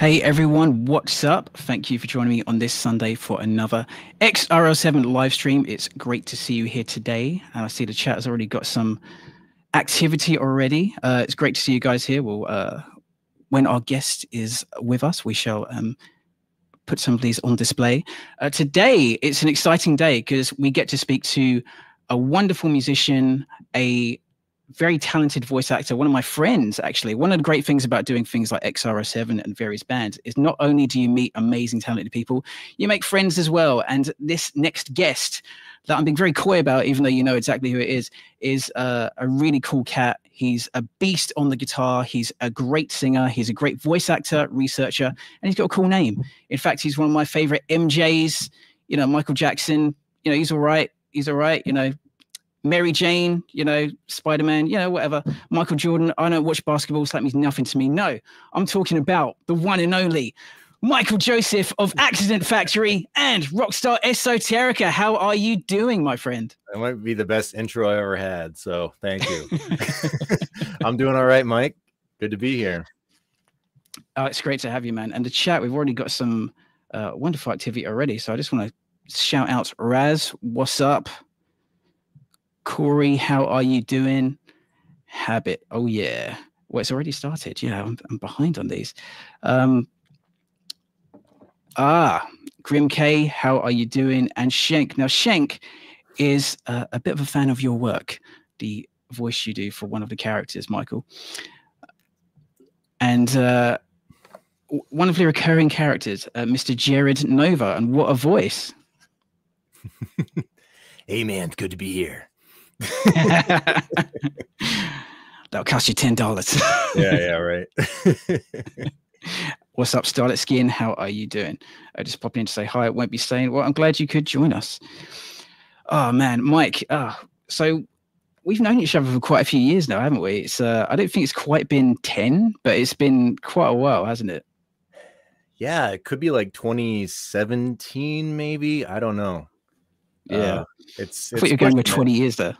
Hey everyone, what's up? Thank you for joining me on this Sunday for another X-RL7 live stream. It's great to see you here today. And I see the chat has already got some activity already. It's great to see you guys here. When our guest is with us, we shall put some of these on display. Today, it's an exciting day because we get to speak to a wonderful musician, a very talented voice actor, one of my friends, actually. One of the great things about doing things like X-RL7 and various bands is not only do you meet amazing, talented people, you make friends as well. And this next guest that I'm being very coy about, even though you know exactly who it is a really cool cat. He's a beast on the guitar. He's a great singer. He's a great voice actor, researcher, and he's got a cool name. In fact, he's one of my favorite MJs. You know, Michael Jackson, you know, he's all right. He's all right, you know. Mary Jane, you know, Spider-Man, you know, whatever. Michael Jordan, I don't watch basketball, so that means nothing to me. No, I'm talking about the one and only Michael Joseph of Accident Factory and Rockstar Esoterica. How are you doing, my friend? That might be the best intro I ever had, so thank you. I'm doing all right, Mike. Good to be here. It's great to have you, man. And the chat, we've already got some wonderful activity already, so I just want to shout out Raz, what's up? Corey, how are you doing? Habit, oh yeah. Well, it's already started. Yeah, I'm behind on these. Grim K, how are you doing? And Shank. Now, Shank is a bit of a fan of your work, the voice you do for one of the characters, Michael. And one of the recurring characters, Mr. Jared Nova. And what a voice. Hey, man, good to be here. That'll cost you $10. Yeah, right. What's up, Starlet Skin? How are you doing? I just popped in to say hi. It won't be staying. Well, I'm glad you could join us. Oh man, Mike. So we've known each other for quite a few years now, haven't we? It's I don't think it's quite been 10, but it's been quite a while, hasn't it? Yeah, it could be like 2017, maybe. I don't know. Yeah, I thought you were going with 20 years there.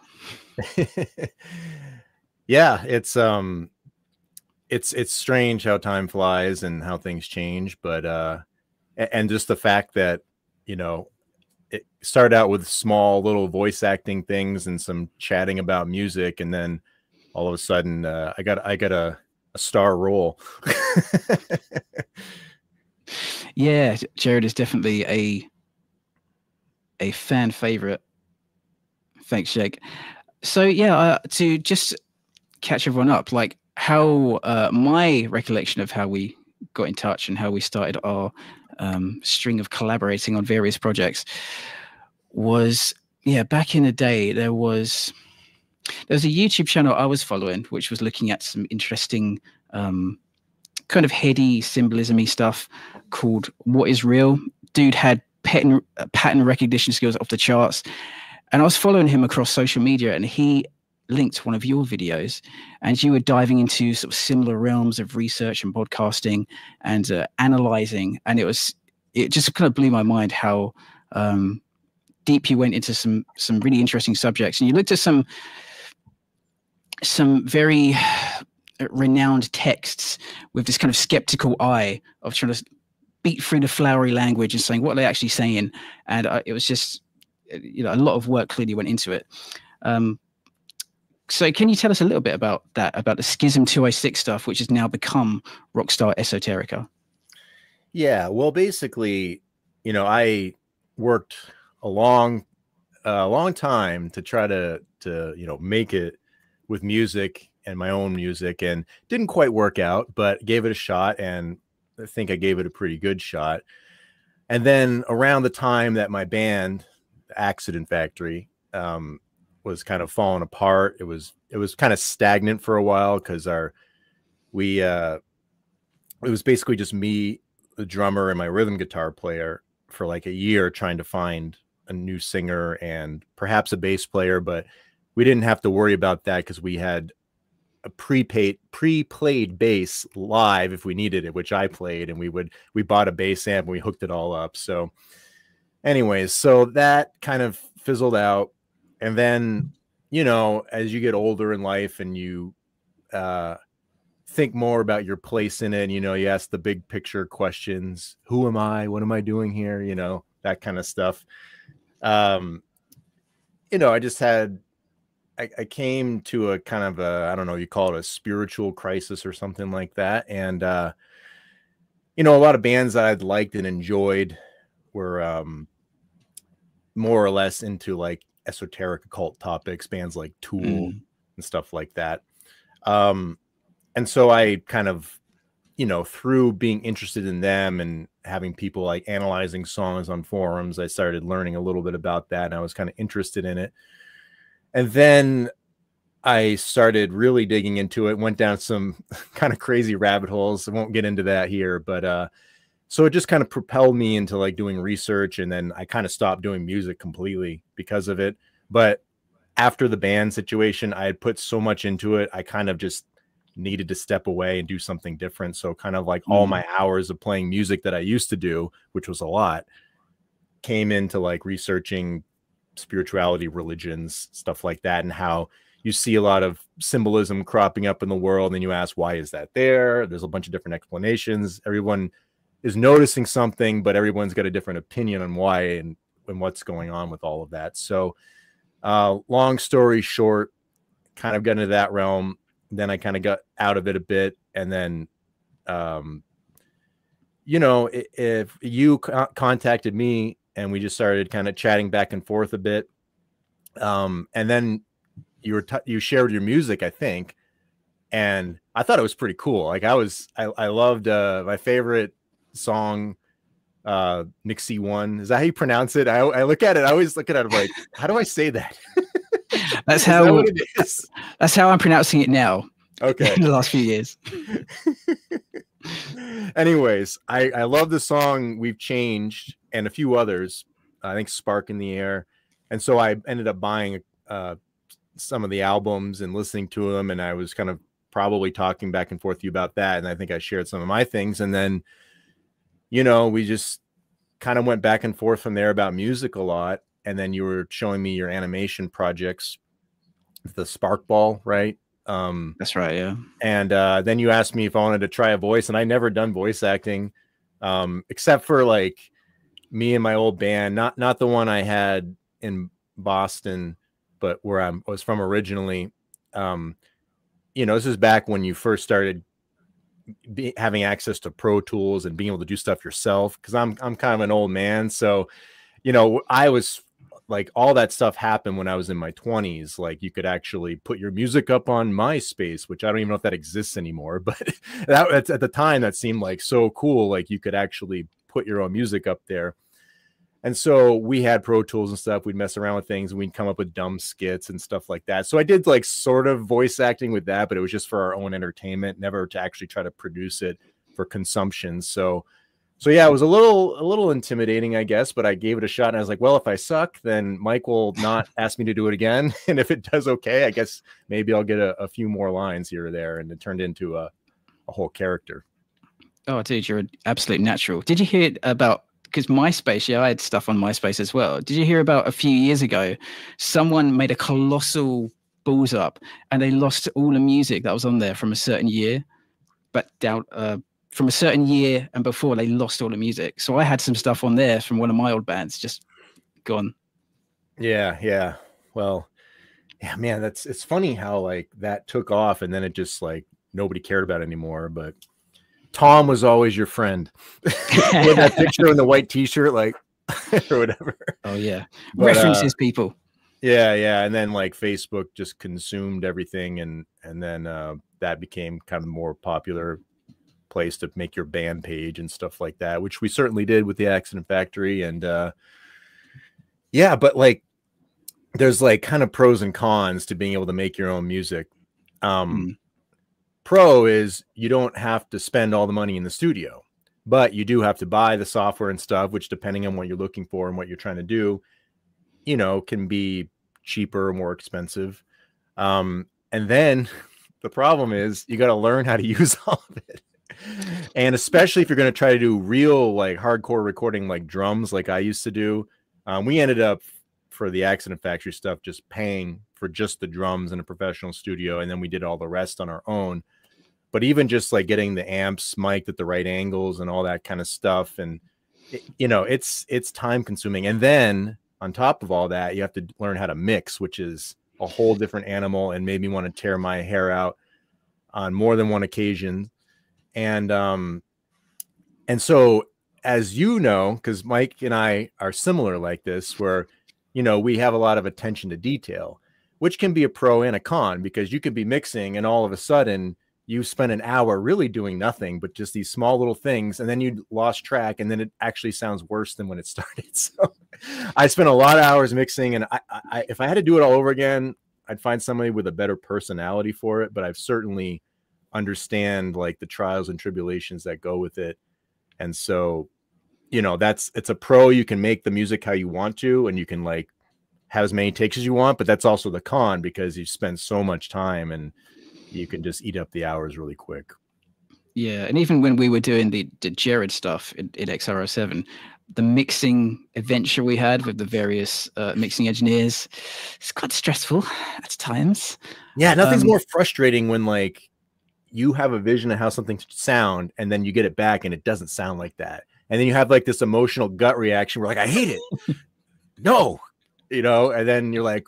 Yeah, it's strange how time flies and how things change, but and just the fact that, you know, it started out with small little voice acting things and some chatting about music, and then all of a sudden I got a star role. Yeah, Jared is definitely a fan favorite. Thanks, Jake. So yeah, to just catch everyone up, like how my recollection of how we got in touch and how we started our string of collaborating on various projects was, yeah, back in the day there was a YouTube channel I was following which was looking at some interesting kind of heady symbolism-y stuff called What Is Real. Dude had pattern recognition skills off the charts, and I was following him across social media, and he linked one of your videos, and you were diving into sort of similar realms of research and podcasting and analyzing, and it just kind of blew my mind how deep you went into some really interesting subjects, and you looked at some very renowned texts with this kind of skeptical eye of trying to beat through the flowery language and saying what they're actually saying, and it was just, you know, a lot of work clearly went into it. So can you tell us a little bit about that, about the Schism 206 stuff, which has now become Rockstar Esoterica? Yeah, well, basically, you know, I worked a long time to try to you know, make it with music and my own music, and didn't quite work out, but gave it a shot, and I think I gave it a pretty good shot. And then around the time that my band, Accident Factory, was kind of falling apart, it was kind of stagnant for a while because it was basically just me, the drummer, and my rhythm guitar player for like a year trying to find a new singer and perhaps a bass player, but we didn't have to worry about that because we had a pre-played bass live if we needed it, which I played, and we bought a bass amp and we hooked it all up. So anyways, so that kind of fizzled out. And then, you know, as you get older in life and you think more about your place in it. And, you know, you ask the big picture questions. Who am I? What am I doing here? You know, that kind of stuff. You know, I just had, I came to a kind of a, I don't know, you call it a spiritual crisis or something like that. And, you know, a lot of bands that I'd liked and enjoyed were more or less into like esoteric occult topics, bands like Tool and stuff like that. And so I kind of, you know, through being interested in them and having people like analyzing songs on forums, I started learning a little bit about that, and I was kind of interested in it. And then I started really digging into it, went down some kind of crazy rabbit holes. I won't get into that here, but so it just kind of propelled me into like doing research, and then I kind of stopped doing music completely because of it. But after the band situation, I had put so much into it, I kind of just needed to step away and do something different. So kind of like all my hours of playing music that I used to do, which was a lot, came into like researching spirituality, religions, stuff like that, and how you see a lot of symbolism cropping up in the world, and you ask, why is that there? There's a bunch of different explanations. Everyone is noticing something, but everyone's got a different opinion on why and what's going on with all of that. So long story short, kind of got into that realm. Then I kind of got out of it a bit. And then, you know, if you contacted me and we just started kind of chatting back and forth a bit, and then you shared your music, I think, and I thought it was pretty cool. Like I loved my favorite song, Nixie One. Is that how you pronounce it? I look at it, I always look at it like, how do I say that? That's how that what it is? That's how I'm pronouncing it now. Okay. In the last few years. Anyways, I love the song We've Changed and a few others. I think Spark in the Air. And so I ended up buying some of the albums and listening to them, and I was kind of probably talking back and forth with you about that, and I think I shared some of my things, and then, you know, we just kind of went back and forth from there about music a lot. And then you were showing me your animation projects, the Spark Ball, right? That's right, yeah. And then you asked me if I wanted to try a voice, and I never done voice acting, except for like me and my old band, not the one I had in Boston, but where I was from originally. You know, this is back when you first started having access to Pro Tools and being able to do stuff yourself, because I'm kind of an old man. So, you know, I was like, all that stuff happened when I was in my 20s. Like, you could actually put your music up on MySpace, which I don't even know if that exists anymore, but that's at the time that seemed like so cool. Like, you could actually put your own music up there. And so we had Pro Tools and stuff. We'd mess around with things and we'd come up with dumb skits and stuff like that. So I did like sort of voice acting with that, but it was just for our own entertainment, never to actually try to produce it for consumption. So yeah, it was a little intimidating, I guess, but I gave it a shot, and I was like, well, if I suck, then Mike will not ask me to do it again. And if it does okay, I guess maybe I'll get a few more lines here or there. And it turned into a whole character. Oh, dude, you're an absolute natural. Did you hear about, because MySpace, yeah, I had stuff on MySpace as well. Did you hear about a few years ago, someone made a colossal balls up and they lost all the music that was on there from a certain year, but down from a certain year and before, they lost all the music. So I had some stuff on there from one of my old bands just gone. Yeah. Well, yeah, man, it's funny how like that took off and then it just like nobody cared about it anymore. But Tom was always your friend. With that picture in the white t-shirt, like, or whatever. Oh yeah. But, references people. Yeah. And then like Facebook just consumed everything, and then that became kind of more popular place to make your band page and stuff like that, which we certainly did with the Accident Factory. And yeah, but like there's like kind of pros and cons to being able to make your own music. Pro is you don't have to spend all the money in the studio, but you do have to buy the software and stuff, which depending on what you're looking for and what you're trying to do, you know, can be cheaper or more expensive. And then the problem is you got to learn how to use all of it. And especially if you're going to try to do real like hardcore recording, like drums, like I used to do, we ended up for the Accident Factory stuff just paying for just the drums in a professional studio, and then we did all the rest on our own. but even just like getting the amps mic'd at the right angles and all that kind of stuff. And you know, it's time consuming. And then on top of all that, you have to learn how to mix, which is a whole different animal, and made me want to tear my hair out on more than one occasion. And so, as you know, because Mike and I are similar like this, where, you know, we have a lot of attention to detail, which can be a pro and a con, because you could be mixing and all of a sudden you spend an hour really doing nothing but just these small little things, and then you lost track, and then it actually sounds worse than when it started. So I spent a lot of hours mixing, and I if I had to do it all over again, I'd find somebody with a better personality for it. But I've certainly understand like the trials and tribulations that go with it. And so, you know, it's a pro. You can make the music how you want to, and you can like have as many takes as you want, but that's also the con, because you spend so much time and you can just eat up the hours really quick. Yeah, and even when we were doing the Jared stuff in X-RL7, the mixing adventure we had with the various mixing engineers, it's quite stressful at times. Yeah, nothing's more frustrating when like you have a vision of how something should sound, and then you get it back and it doesn't sound like that. And then you have like this emotional gut reaction where like, I hate it. No, you know, and then you're like,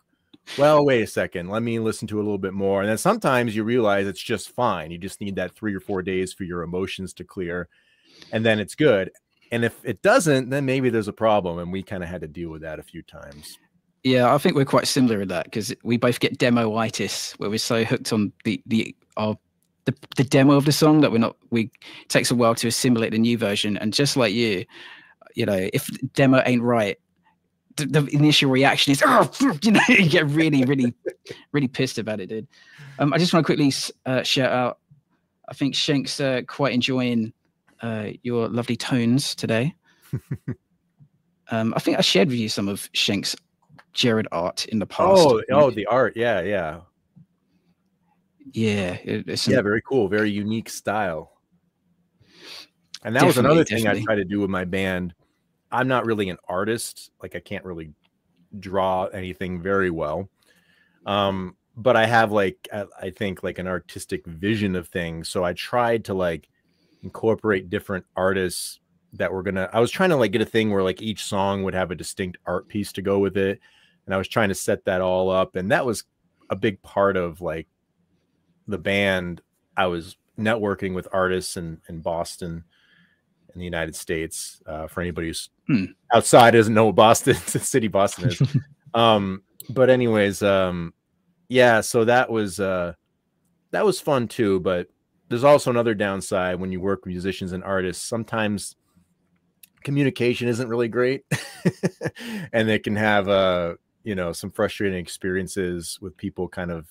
well, wait a second, let me listen to it a little bit more. And then sometimes you realize it's just fine. You just need that 3 or 4 days for your emotions to clear, and then it's good. And if it doesn't, then maybe there's a problem. And we kind of had to deal with that a few times. Yeah, I think we're quite similar in that, because we both get demo-itis, where we're so hooked on the demo of the song that it takes a while to assimilate the new version. And just like you know, if the demo ain't right, the initial reaction is, oh, you know, you get really, really, really pissed about it, dude. I just want to quickly shout out, I think Shank's quite enjoying your lovely tones today. I think I shared with you some of Shank's Jared art in the past. Oh, the art. Yeah. Yeah. Very cool. Very unique style. And that was another thing I tried to do with my band. I'm not really an artist. Like, I can't really draw anything very well. But I have like, I think like an artistic vision of things. So I tried to like incorporate different artists that were I was trying to like get a thing where like each song would have a distinct art piece to go with it. And I was trying to set that all up. And that was a big part of like the band. I was networking with artists in Boston, in the United States, for anybody who's outside doesn't know what Boston city Boston is. But anyways, yeah, so that was fun too. But there's also another downside when you work with musicians and artists. Sometimes communication isn't really great, and they can have you know, some frustrating experiences with people kind of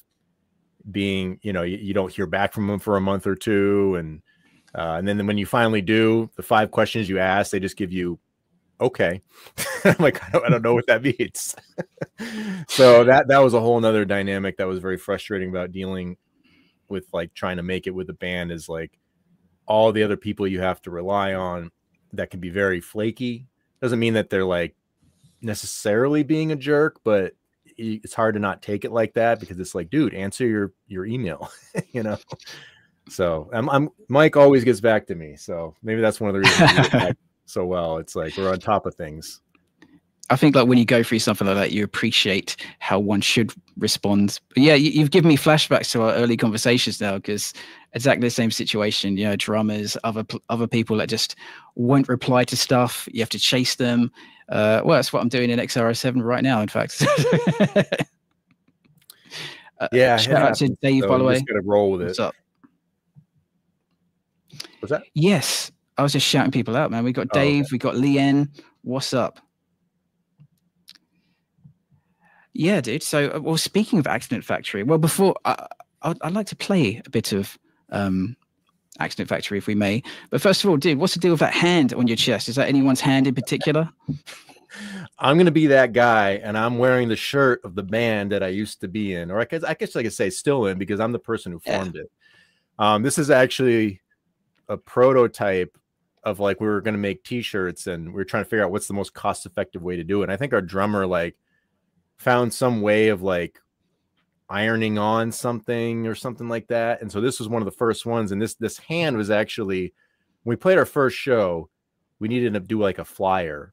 being, you know, you don't hear back from them for a month or two, and then when you finally do, the 5 questions you ask, they just give you okay. I'm like, I don't know what that means. So that was a whole nother dynamic that was very frustrating about dealing with like trying to make it with the band, is like all the other people you have to rely on that can be very flaky. Doesn't mean that they're like necessarily being a jerk, but it's hard to not take it like that, because it's like, dude, answer your email, you know? So Mike always gets back to me. So maybe that's one of the reasons we get back so well. It's like we're on top of things. I think like when you go through something like that, you appreciate how one should respond. But yeah, you've given me flashbacks to our early conversations now, because exactly the same situation, you know, drummers, other people that just won't reply to stuff. You have to chase them. Well, that's what I'm doing in X-RL7 right now, in fact. Yeah. Shout out to Dave, by the way. Just gotta roll with it. What's up? What's that? Yes. I was just shouting people out, man. We got Dave, we got Leanne. What's up? Yeah, dude. So, well, speaking of Accident Factory, well, before I'd like to play a bit of Accident Factory, if we may. But first of all, dude, what's the deal with that hand on your chest? Is that anyone's hand in particular? I'm gonna be that guy, and I'm wearing the shirt of the band that I used to be in, or I guess I could say still in, because I'm the person who formed it. This is actually a prototype of like, we were going to make t-shirts, and we were trying to figure out what's the most cost-effective way to do it. And I think our drummer like found some way of like ironing on something or something like that. And so this was one of the first ones. And this hand was actually, when we played our first show, we needed to do like a flyer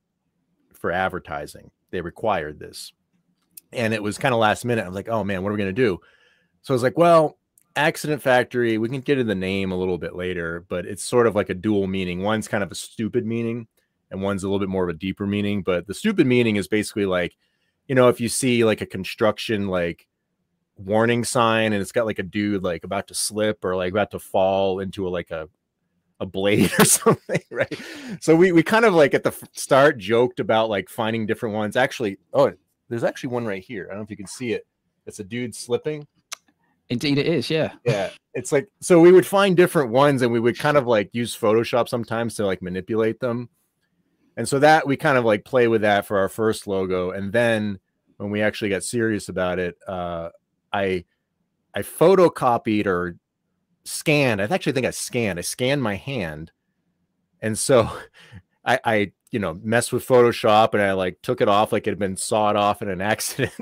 for advertising. They required this. And it was kind of last minute. I was like, oh man, what are we going to do? So I was like, well, Accident Factory, we can get into the name a little bit later, but it's sort of like a dual meaning. One's kind of a stupid meaning and one's a little bit more of a deeper meaning. But the stupid meaning is basically like, you know, if you see like a construction, like warning sign and it's got like a dude like about to slip or like about to fall into a blade or something, right? So we kind of like at the start joked about like finding different ones. Actually, oh, there's actually one right here. I don't know if you can see it. It's a dude slipping. Indeed it is, yeah. Yeah. It's like, so we would find different ones and we would kind of like use Photoshop sometimes to like manipulate them. And so that we kind of like play with that for our first logo. And then when we actually got serious about it, I photocopied or scanned. I actually think I scanned my hand. And so I you know, messed with Photoshop and I like took it off like it had been sawed off in an accident.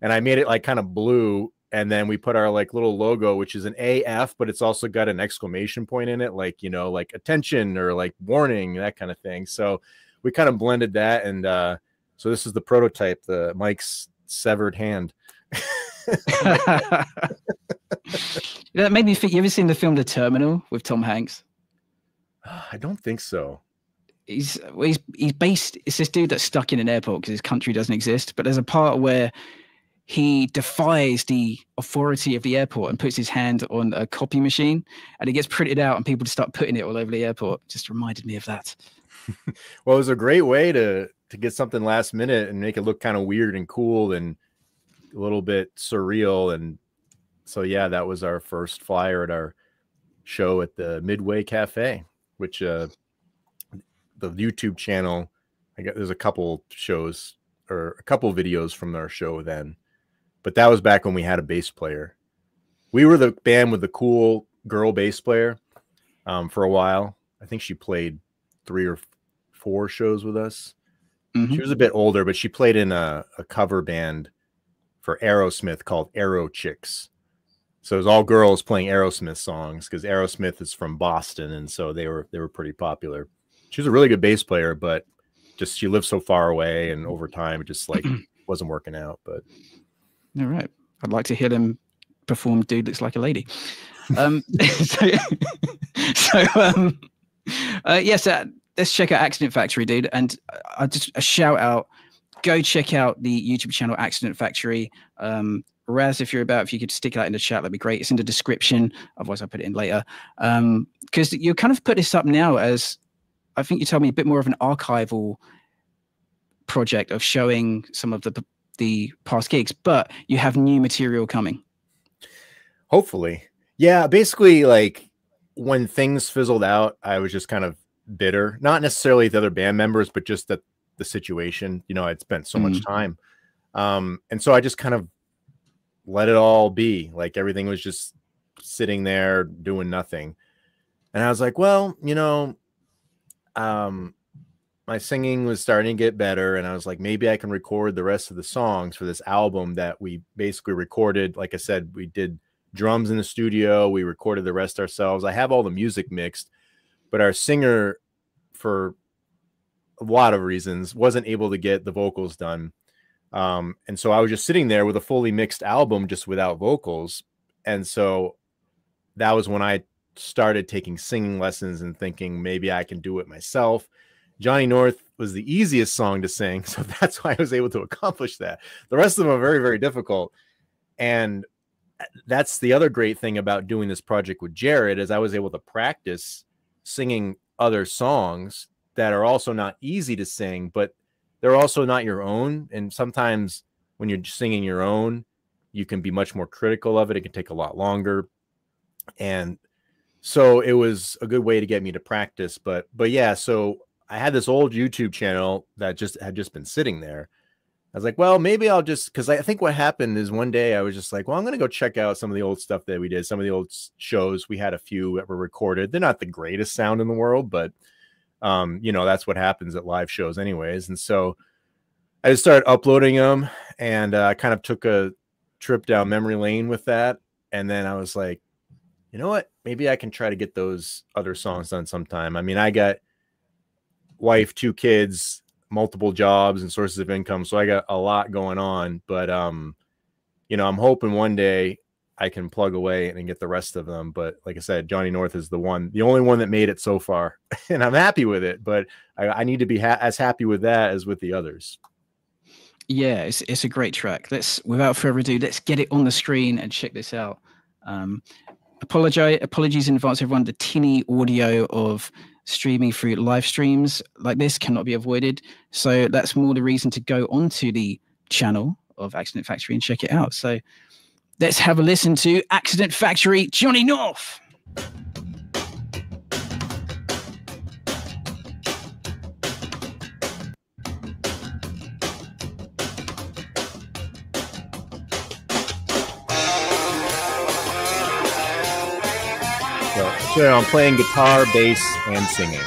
And I made it like kind of blue. And then we put our like little logo, which is an AF, but it's also got an exclamation point in it, like, you know, like attention or like warning, that kind of thing. So we kind of blended that. And so this is the prototype, the Mike's severed hand. That made me think, you ever seen the film The Terminal with Tom Hanks? I don't think so. He's based, it's this dude that's stuck in an airport because his country doesn't exist, but there's a part where he defies the authority of the airport and puts his hand on a copy machine and it gets printed out and people just start putting it all over the airport. Just reminded me of that. Well, it was a great way to get something last minute and make it look kind of weird and cool and a little bit surreal. And so, yeah, that was our first flyer at our show at the Midway Cafe, which the YouTube channel, there's a couple shows or a couple videos from our show then. But that was back when we had a bass player. We were the band with the cool girl bass player for a while. I think she played 3 or 4 shows with us. Mm-hmm. She was a bit older, but she played in a cover band for Aerosmith called Aero Chicks. So it was all girls playing Aerosmith songs because Aerosmith is from Boston, and so they were pretty popular. She was a really good bass player, but just she lived so far away, and over time it just like wasn't working out. But all right, I'd like to hear them perform "Dude Looks Like a Lady." Yes, let's check out Accident Factory, dude. And just a shout out, go check out the YouTube channel Accident Factory. Raz, if you're about, if you could stick that in the chat, that'd be great. It's in the description. Otherwise, I'll put it in later. Because you kind of put this up now as, I think you told me, a bit more of an archival project of showing some of the past gigs, but you have new material coming. Hopefully. Yeah, basically, like when things fizzled out, I was just kind of bitter. Not necessarily the other band members, but just that the situation. You know, I'd spent so much time. And so I just kind of let it all be. Like everything was just sitting there doing nothing. And I was like, well, you know, my singing was starting to get better. And I was like, maybe I can record the rest of the songs for this album that we basically recorded. Like I said, we did drums in the studio. We recorded the rest ourselves. I have all the music mixed, but our singer, for a lot of reasons, wasn't able to get the vocals done. And so I was just sitting there with a fully mixed album, just without vocals. And so that was when I started taking singing lessons and thinking maybe I can do it myself. Johnny North was the easiest song to sing, so that's why I was able to accomplish that. The rest of them are very, very difficult. And that's the other great thing about doing this project with Jared, is I was able to practice singing other songs that are also not easy to sing, but they're also not your own. And sometimes when you're singing your own, you can be much more critical of it. It can take a lot longer. And so it was a good way to get me to practice. But yeah, so I had this old YouTube channel that had just been sitting there. I was like, well, maybe I'll just, because I think what happened is one day I was just like, well, I'm going to go check out some of the old stuff that we did, some of the old shows. We had a few that were recorded. They're not the greatest sound in the world, but you know, that's what happens at live shows anyways. And so I just started uploading them, and I kind of took a trip down memory lane with that. And then I was like, you know what? Maybe I can try to get those other songs done sometime. I mean, I got wife, 2 kids, multiple jobs and sources of income. So I got a lot going on, but, you know, I'm hoping one day I can plug away and get the rest of them. But like I said, Johnny North is the only one that made it so far, and I'm happy with it, but I need to be as happy with that as with the others. Yeah, it's a great track. Without further ado, let's get it on the screen and check this out. Apologies in advance, everyone. The tinny audio of streaming through live streams like this cannot be avoided. So that's more the reason to go onto the channel of Accident Factory and check it out. So let's have a listen to Accident Factory, Johnny North. So I'm playing guitar, bass, and singing.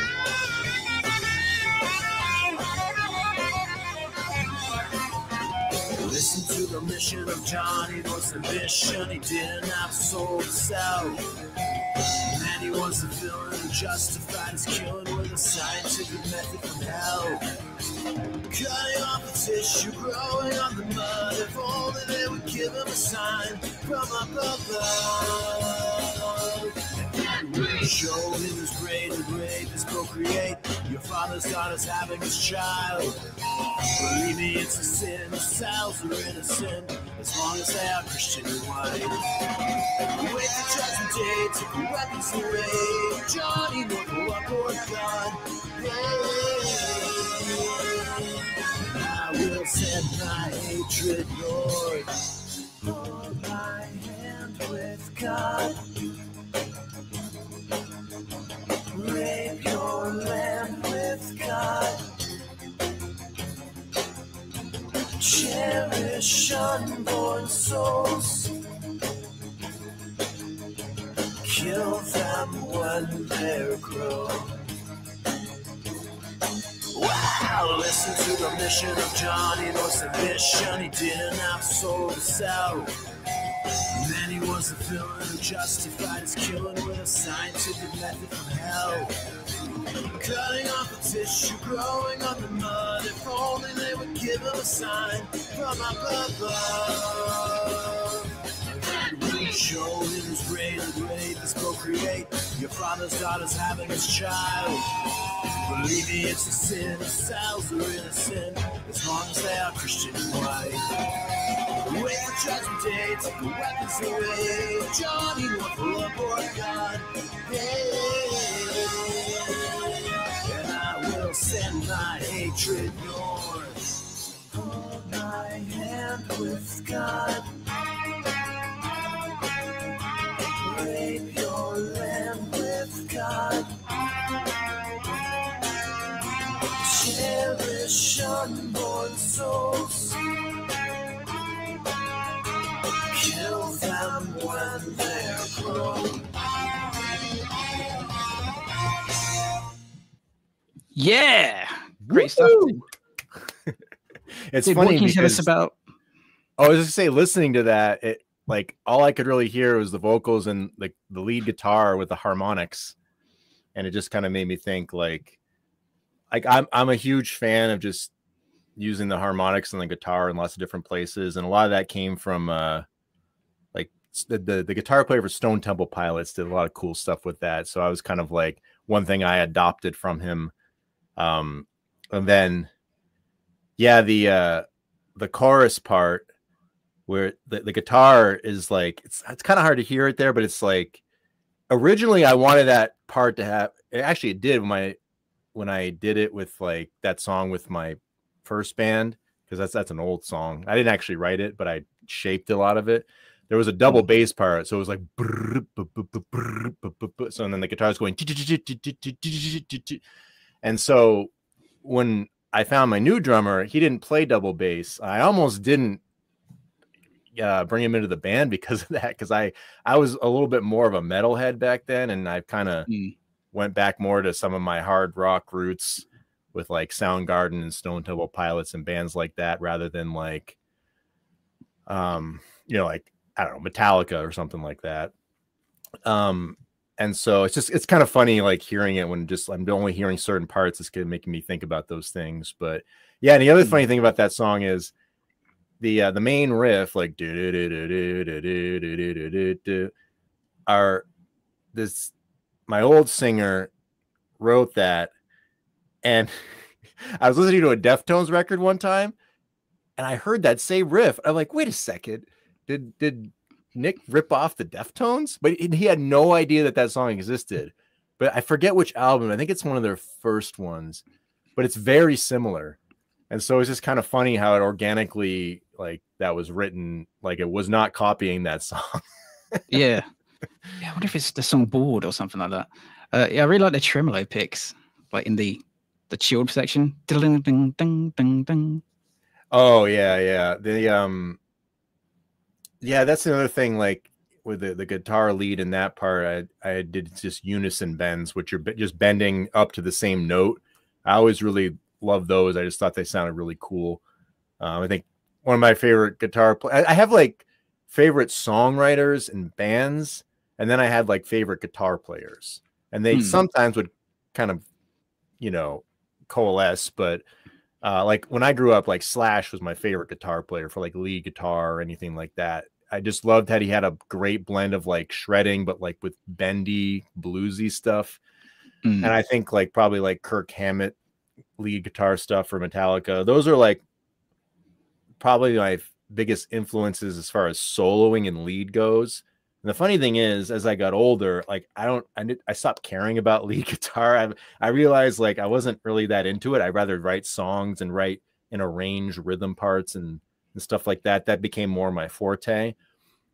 Listen to the mission of Johnny North's ambition. He didn't have a soul to sell. Man, he was a villain who justified his killing with a scientific method from hell. Cutting off the tissue, growing on the mud. If only they would give him a sign from above. Show him his brain and rape is procreate. Your father's daughter's having his child. Believe me, it's a sin. The cells are innocent as long as they are Christian and white. Wait for judgment day, take the weapons away. Johnny North will upward God. I will send my hatred north. Hold my hand with God. Rape your land with God. Cherish unborn souls. Kill them when they're grown. Wow, listen to the mission of Johnny North's ambition. He didn't have a soul to sell. Man, he was a villain who justified his killing with a scientific method from hell. Cutting off the tissue, growing on the mud. If only they would give him a sign from above. Show him his brain and rape is procreate. Your father's daughter's having his child. Believe me, it's a sin. The cells are innocent as long as they are Christian and white. Wait for judgment day, take the weapons away. Johnny North will abort God. Hey, and I will send my hatred north. Hold my hand with God. Rape your land with God. Cherish unborn souls. Kill them when they're grown. Yeah, great stuff. It's Dude, funny what can you tell us because about? I was just say, listening to that, it like all I could really hear was the vocals and like the lead guitar with the harmonics, and it just kind of made me think like I'm a huge fan of just using the harmonics and the guitar in lots of different places, and a lot of that came from like the guitar player for Stone Temple Pilots did a lot of cool stuff with that. So I was kind of like one thing I adopted from him. And then yeah, the chorus part where the guitar is like it's kind of hard to hear it there, but it's like originally I wanted that part to have it did when I did it with like that song with my first band, because that's an old song. I didn't actually write it, but I shaped a lot of it. There was a double bass part, so it was like so, and then the guitar's going, and so when I found my new drummer, he didn't play double bass. I almost didn't bring him into the band because of that, because I was a little bit more of a metalhead back then, and I kind of went back more to some of my hard rock roots with like Soundgarden and Stone Temple Pilots and bands like that, rather than like you know, like, I don't know, Metallica or something like that. And so it's kind of funny, like hearing it when just I'm only hearing certain parts. It's making me think about those things. But yeah, and the other funny thing about that song is the main riff, like my old singer wrote that, and I was listening to a Deftones record one time, and I heard that same riff. I'm like, wait a second, did Nick rip off the Deftones? But he had no idea that song existed. But I forget which album. I think it's one of their first ones, but it's very similar. And so it's just kind of funny how it organically, like, that was written, like it was not copying that song. Yeah. I wonder if it's the song Bored or something like that. Yeah, I really like the tremolo picks, like in the chilled section. Ding, ding, ding, ding, ding. Oh yeah. Yeah, that's another thing, like with the guitar lead in that part, I did just unison bends, which are just bending up to the same note. I always really loved those. I just thought they sounded really cool. I think one of my favorite I have like favorite songwriters and bands, and then I had like favorite guitar players, and they sometimes would kind of, you know, coalesce. But like when I grew up, like Slash was my favorite guitar player for like lead guitar or anything like that. I just loved that he had a great blend of like shredding, but like with bendy, bluesy stuff. And I think like probably like Kirk Hammett lead guitar stuff for Metallica. Those are like probably my biggest influences as far as soloing and lead goes. And the funny thing is, as I got older, like I stopped caring about lead guitar. I realized like I wasn't really that into it. I'd rather write songs and write and arrange rhythm parts and stuff like that. That became more my forte.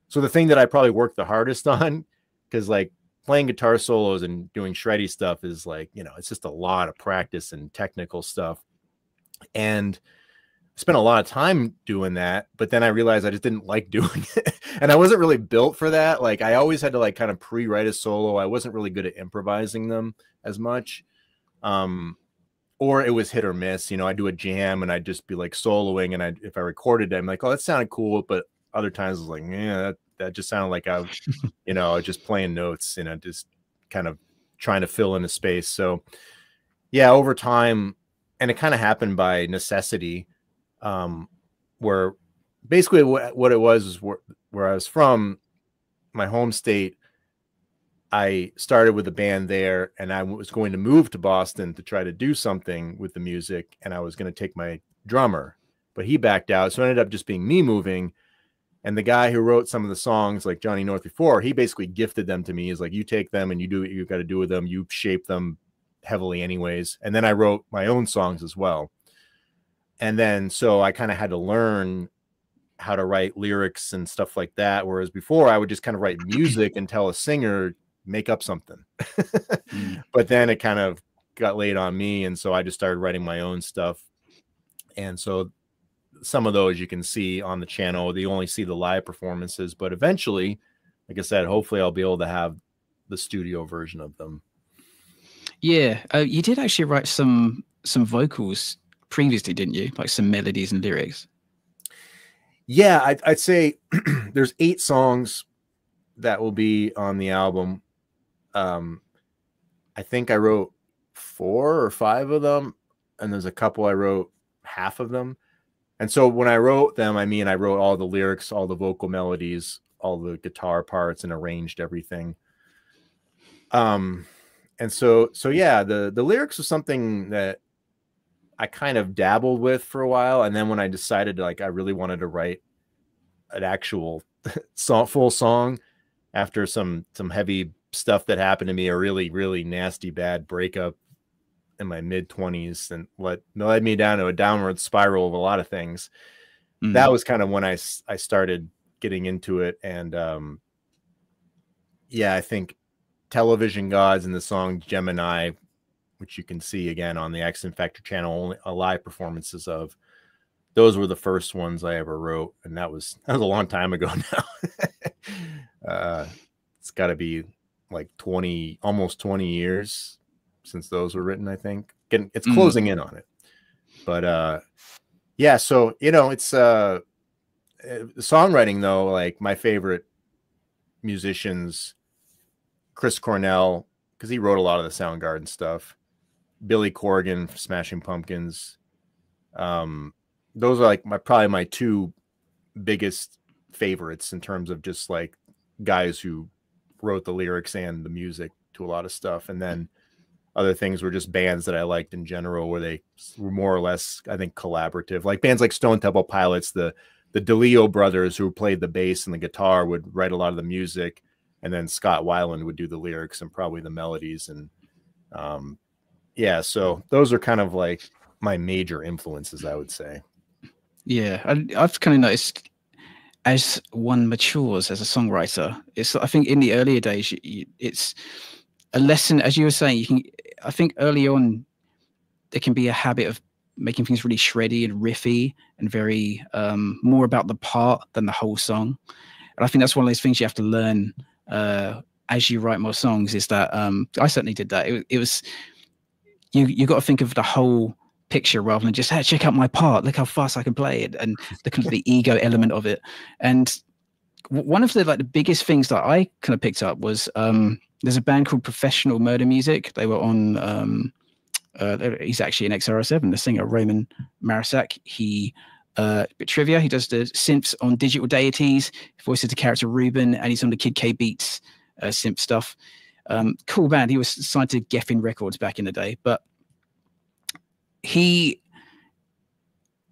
So the thing that I probably worked the hardest on, because like playing guitar solos and doing shreddy stuff is like, you know, it's just a lot of practice and technical stuff. And I spent a lot of time doing that, but then I realized I just didn't like doing it. And I wasn't really built for that. Like I always had to like kind of pre-write a solo. I wasn't really good at improvising them as much. Or it was hit or miss. You know, I do a jam and I'd just be like soloing, and if I recorded it, I'm like, oh, that sounded cool. But other times I was like, yeah, that just sounded like I, you know, just playing notes, you know, just kind of trying to fill in a space. So yeah, over time, and it kind of happened by necessity, where basically what it was is where I was from, my home state. I started with a band there, and I was going to move to Boston to try to do something with the music, and I was going to take my drummer, but he backed out. So it ended up just being me moving. And the guy who wrote some of the songs, like Johnny North before, he basically gifted them to me. He's like, you take them and you do what you've got to do with them. You shape them heavily anyways. And then I wrote my own songs as well. And then, so I kind of had to learn how to write lyrics and stuff like that. Whereas before I would just kind of write music and tell a singer, make up something. But then it kind of got laid on me. And so I just started writing my own stuff. And so some of those you can see on the channel. You only see the live performances, but eventually, like I said, hopefully I'll be able to have the studio version of them. Yeah. You did actually write some vocals previously, didn't you? Like some melodies and lyrics. Yeah, I'd say there's 8 songs that will be on the album. I think I wrote 4 or 5 of them, and there's a couple I wrote half of them. And so when I wrote them, I mean, I wrote all the lyrics, all the vocal melodies, all the guitar parts, and arranged everything. And so yeah, the lyrics was something that I kind of dabbled with for a while. And then when I decided, like, I really wanted to write an actual full song after some heavy stuff that happened to me, a really, really nasty, bad breakup in my mid-20s, and led me down to a downward spiral of a lot of things. That was kind of when I started getting into it. And yeah, I think Television Gods and the song Gemini, which you can see again on the X Infector channel, only live performances of, those were the first ones I ever wrote. And that was a long time ago now. It's got to be like almost 20 years since those were written, I think. It's closing in on it. But yeah, so, you know, it's songwriting though, like my favorite musicians, Chris Cornell, because he wrote a lot of the Soundgarden stuff. Billy Corgan, Smashing Pumpkins. Those are like probably my two biggest favorites in terms of just like guys who wrote the lyrics and the music to a lot of stuff. And then other things were just bands that I liked in general, where they were more or less, I think, collaborative. Like bands like Stone Temple Pilots, the DeLeo brothers who played the bass and the guitar would write a lot of the music, and then Scott Weiland would do the lyrics and probably the melodies. And yeah, so those are kind of like my major influences, I would say. Yeah, I've kind of noticed as one matures as a songwriter, I think in the earlier days, it's a lesson, as you were saying. I think early on, there can be a habit of making things really shreddy and riffy and very more about the part than the whole song. And I think that's one of those things you have to learn as you write more songs, is that I certainly did that. It was, you got to think of the whole picture rather than just, hey, check out my part, look how fast I can play it, and the kind of the ego element of it. And one of the the biggest things that I kind of picked up was there's a band called Professional Murder Music. They were on he's actually an X-RL7, the singer Roman Marisak. He bit trivia, he does the synths on Digital Deities, voices the character Ruben, and he's on the Kid K Beats synth stuff. Cool band. He was signed to Geffen Records back in the day, but he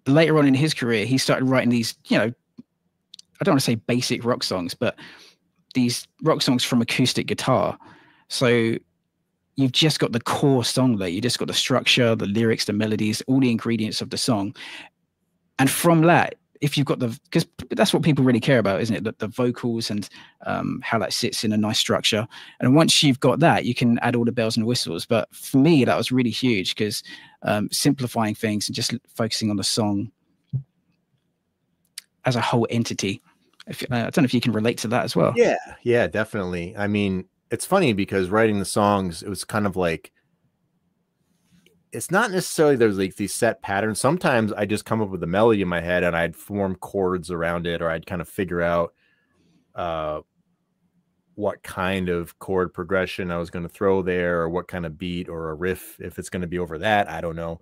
later on in his career, he started writing these, I don't want to say basic rock songs, but these rock songs from acoustic guitar. So you've just got the core song there. You just got the structure, the lyrics, the melodies, all the ingredients of the song. And from that, if you've got because that's what people really care about, isn't it? The vocals and how that sits in a nice structure. And once you've got that, you can add all the bells and whistles. But for me, that was really huge, because simplifying things and just focusing on the song as a whole entity. I don't know if you can relate to that as well. Yeah, definitely. I mean, it's funny because writing the songs, it was kind of like, it's not necessarily there's like these set patterns. Sometimes I just come up with a melody in my head and I'd form chords around it, or I'd kind of figure out what kind of chord progression I was going to throw there, or what kind of beat or a riff, if it's going to be over that, I don't know.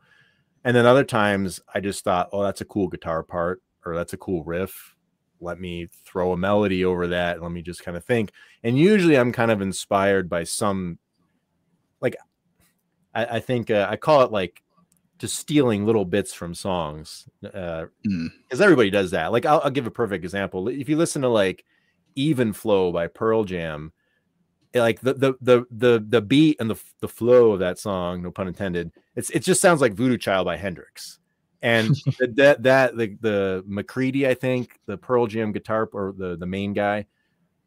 And then other times I just thought, oh, that's a cool guitar part, or that's a cool riff. Let me throw a melody over that. Let me just kind of think. And usually I'm kind of inspired by some, like, I think I call it like just stealing little bits from songs, because everybody does that. Like I'll give a perfect example. If you listen to like Even Flow by Pearl Jam, like the beat and the flow of that song, no pun intended, it just sounds like Voodoo Child by Hendrix. And the McCready, I think, the Pearl Jam guitar, or the main guy,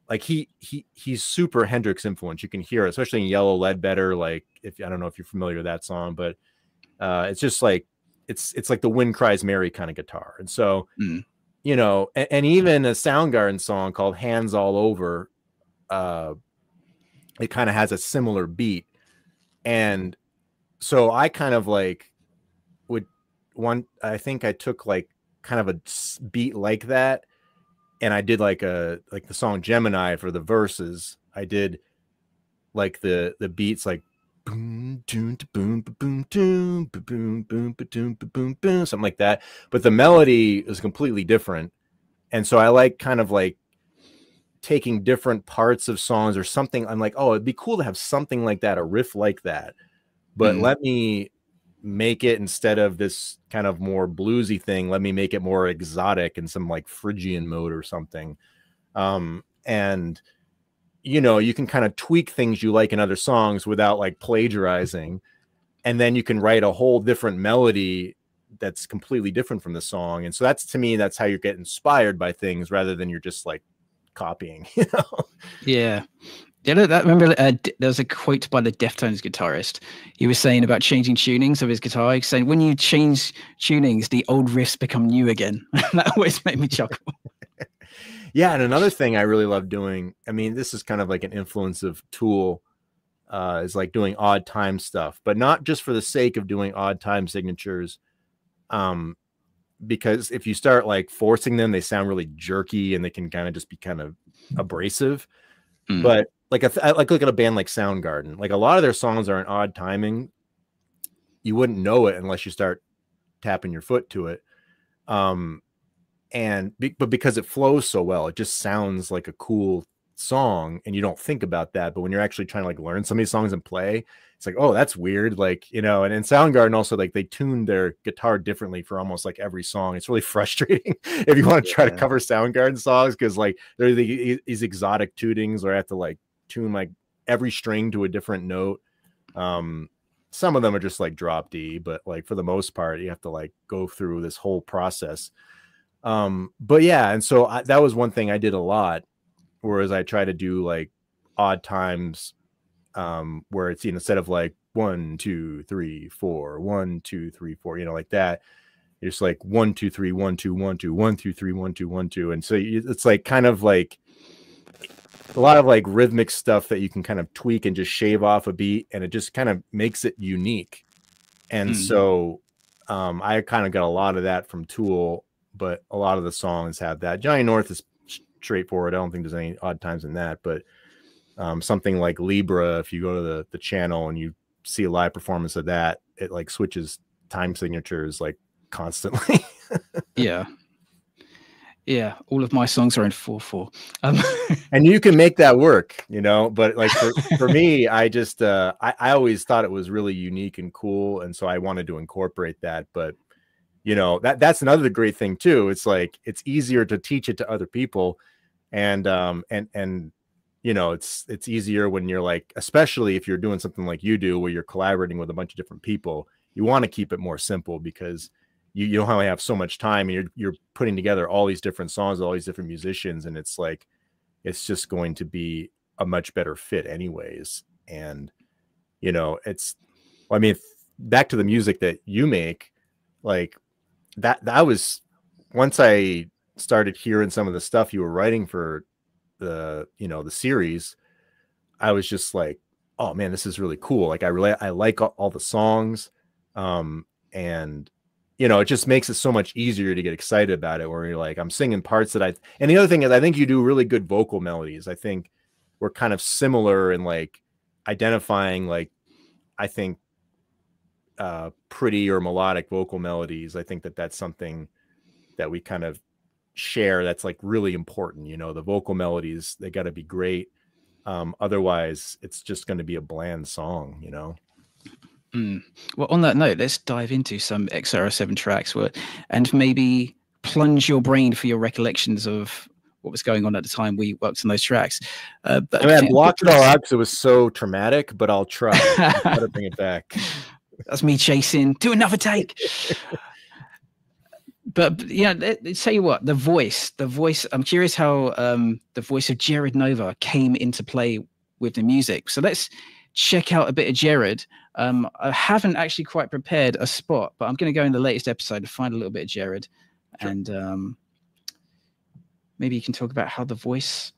like he's super Hendrix influence. You can hear it, especially in Yellow Ledbetter. Like, I don't know if you're familiar with that song, but it's just like it's like the Wind Cries Mary kind of guitar. And so and even a Soundgarden song called Hands All Over, it kind of has a similar beat. And so I kind of like I think I took like kind of a beat like that, and I did like the song Gemini for the verses. I did like the beats like boom boom boom boom boom boom boom boom boom boom, something like that. But the melody is completely different, and so I like kind of like taking different parts of songs or something. I'm like, oh, it'd be cool to have something like that, a riff like that, but let me make it, instead of this kind of more bluesy thing, let me make it more exotic in some like Phrygian mode or something. And you can kind of tweak things you like in other songs without like plagiarizing, and then you can write a whole different melody that's completely different from the song. And so to me, that's how you get inspired by things, rather than you're just like copying. Yeah. Remember there was a quote by the Deftones guitarist. He was saying about changing tunings of his guitar. He's saying, when you change tunings, the old riffs become new again. That always made me chuckle. Yeah, and another thing I really love doing, I mean, this is kind of like an influensive tool, is like doing odd time stuff, but not just for the sake of doing odd time signatures, because if you start like forcing them, they sound really jerky and they can kind of just be kind of abrasive. But like I like look at a band like Soundgarden, like a lot of their songs are in odd timing. You wouldn't know it unless you start tapping your foot to it. But because it flows so well, it just sounds like a cool song and you don't think about that. But when you're actually trying to like learn some of these songs and play, it's like, oh, that's weird. Like, you know, and in Soundgarden also, like they tune their guitar differently for almost like every song. It's really frustrating if you want to try to cover Soundgarden songs, because like there are these exotic tunings where I have to like tune like every string to a different note. Some of them are just like drop D, but like for the most part, you have to like go through this whole process. But yeah, and so that was one thing I did a lot, whereas I try to do like odd times, where it's, you know, instead of like 1 2 3 4 1 2 3 4, you know, like that, it's like 1 2 3 1 2 1 2 1 2 3 1 2 1 2, and so it's like kind of like a lot of like rhythmic stuff that you can kind of tweak and just shave off a beat, and it just kind of makes it unique. And so I kind of got a lot of that from Tool, but a lot of the songs have that. Johnny North is straightforward. I don't think there's any odd times in that, but something like Libra, if you go to the channel and you see a live performance of that, it like switches time signatures like constantly. Yeah, all of my songs are in 4/4. And you can make that work, you know, but like for me, I just I always thought it was really unique and cool, and so I wanted to incorporate that. But you know, that's another great thing too. It's like it's easier to teach it to other people, and you know, it's easier when you're like, especially if you're doing something like you do where you're collaborating with a bunch of different people, you want to keep it more simple, because you don't only have so much time, and you're putting together all these different songs, all these different musicians, and it's like it's just going to be a much better fit anyways. And you know, I mean, back to the music that you make, like that was, once I started hearing some of the stuff you were writing for the, you know, the series, I was just like, oh man, this is really cool. Like I like all the songs, and you know, it just makes it so much easier to get excited about it, where you're like, I'm singing parts that and the other thing is, I think you do really good vocal melodies. I think we're kind of similar in like identifying, like, I think pretty or melodic vocal melodies. I think that's something that we kind of share, that's like really important. You know, the vocal melodies, they got to be great. Otherwise it's just going to be a bland song, you know. Well, on that note, let's dive into some X-RL7 tracks and maybe plunge your brain for your recollections of what was going on at the time we worked on those tracks. But I mean, I blocked it all out because it was so traumatic, but I'll try to bring it back. That's me chasing, do another take. But yeah, tell you what, the voice, I'm curious how the voice of Jared Nova came into play with the music. So let's check out a bit of Jared. I haven't actually quite prepared a spot, but I'm going to go in the latest episode to find a little bit of Jared. Sure. And maybe you can talk about how the voice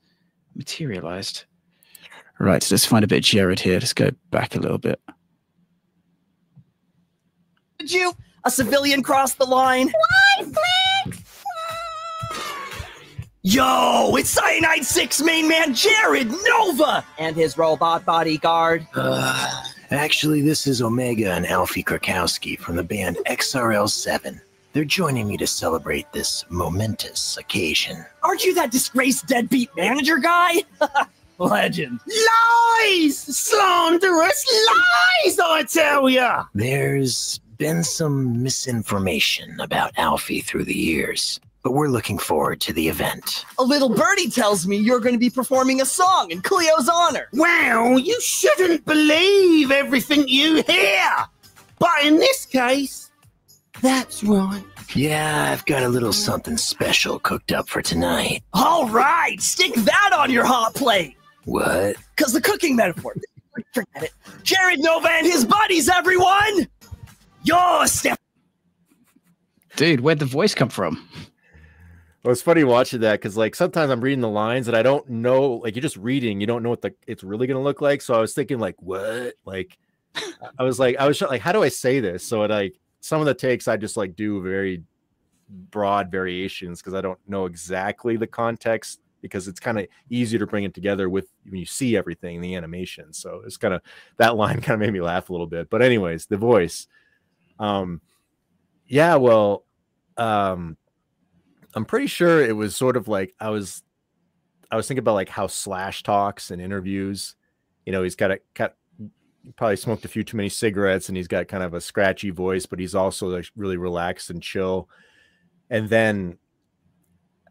materialized. Right, so let's find a bit of Jared here. Let's go back a little bit. Did you? A civilian crossed the line? Why, Flex? Yo, it's Cyanide 6 main man Jared Nova and his robot bodyguard. Actually, this is Omega and Alfie Krakowski from the band X-RL7. They're joining me to celebrate this momentous occasion. Aren't you that disgraced deadbeat manager guy? Legend. Lies! Slanderous lies, I tell ya! There's been some misinformation about Alfie through the years, but we're looking forward to the event. A little birdie tells me you're going to be performing a song in Cleo's honor. Well, you shouldn't believe everything you hear. But in this case, that's right. Yeah, I've got a little something special cooked up for tonight. All right, stick that on your hot plate. What? Because the cooking metaphor. Forget it. Jared Nova and his buddies, everyone! Your step. Dude, where'd the voice come from? Well, it's funny watching that, because like sometimes I'm reading the lines and I don't know, like you're just reading, you don't know what it's really gonna look like. So I was thinking like, what? Like I was like, how do I say this? So like some of the takes I just like do very broad variations because I don't know exactly the context, because it's kind of easier to bring it together with when you see everything in the animation. So it's kind of, that line kind of made me laugh a little bit. But anyways, the voice. Yeah, well, I'm pretty sure it was sort of like I was thinking about like how Slash talks in interviews. You know, he's got probably smoked a few too many cigarettes, and he's got kind of a scratchy voice, but he's also like really relaxed and chill. And then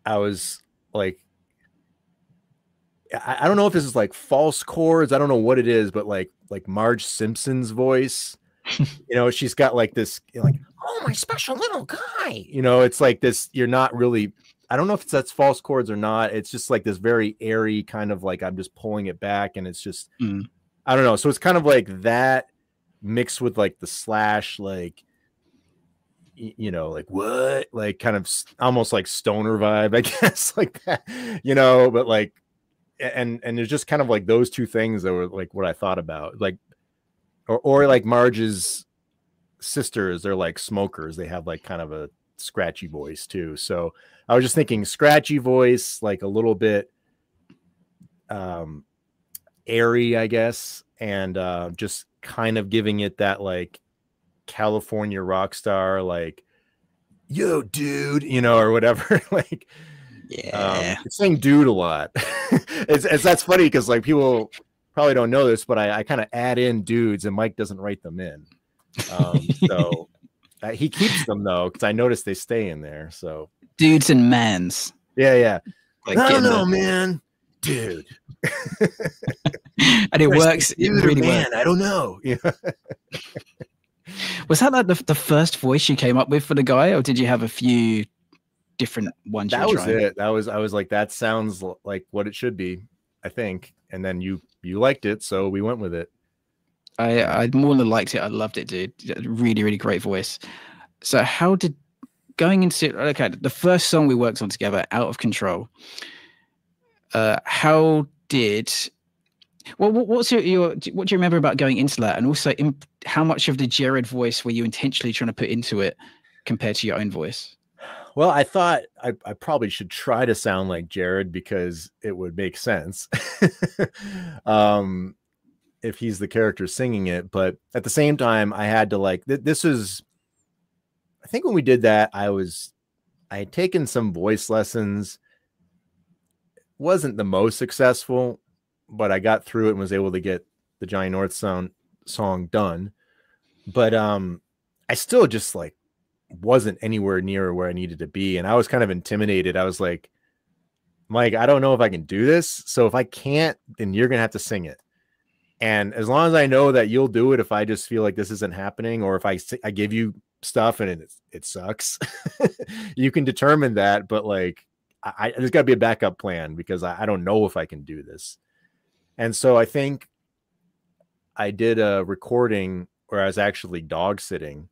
I was like, I don't know if this is like false chords. I don't know what it is, but like Marge Simpson's voice, you know, she's got like this, like, oh, my special little guy, you know, it's like this, you're not really, I don't know if that's false chords or not. It's just like this very airy kind of like, I'm just pulling it back, and it's just, I don't know. So it's kind of like that mixed with like the Slash, like, you know, like what, like kind of almost like stoner vibe, I guess, like that, you know, but like, and there's just kind of like those two things that were like what I thought about, like, or like Marge's sisters, they're like smokers. They have like kind of a scratchy voice too. So I was just thinking scratchy voice, like a little bit airy, I guess, and just kind of giving it that like California rock star, like, yo, dude, you know, or whatever. Like, yeah, it's saying dude a lot. it's that's funny because like people probably don't know this, but I kind of add in dudes, and Mike doesn't write them in. So he keeps them though, because I noticed they stay in there. So dudes and mans. Yeah. Like, I don't know, man. Dude. And it works. It really man, works. I don't know. Yeah. Was that like the first voice you came up with for the guy, or did you have a few different ones? That was it. I was like, that sounds like what it should be, I think. And then you liked it, so we went with it. I more than liked it. I loved it, dude. Really, really great voice. So how did going into, okay, the first song we worked on together, Out of Control, how did, well, what's your what do you remember about going into that? And also how much of the Jared voice were you intentionally trying to put into it compared to your own voice? Well, I thought I probably should try to sound like Jared because it would make sense. If he's the character singing it, but at the same time, I had to like, this is, I think when we did that, I had taken some voice lessons. Wasn't the most successful, but I got through it and was able to get the Johnny North song done. But I still just like wasn't anywhere near where I needed to be. And I was kind of intimidated. I was like, Mike, I don't know if I can do this. So if I can't, then you're going to have to sing it. And as long as I know that you'll do it, if I just feel like this isn't happening, or if I give you stuff and it sucks, you can determine that. But like, there's got to be a backup plan because I don't know if I can do this. And so I think I did a recording where I was actually dog sitting.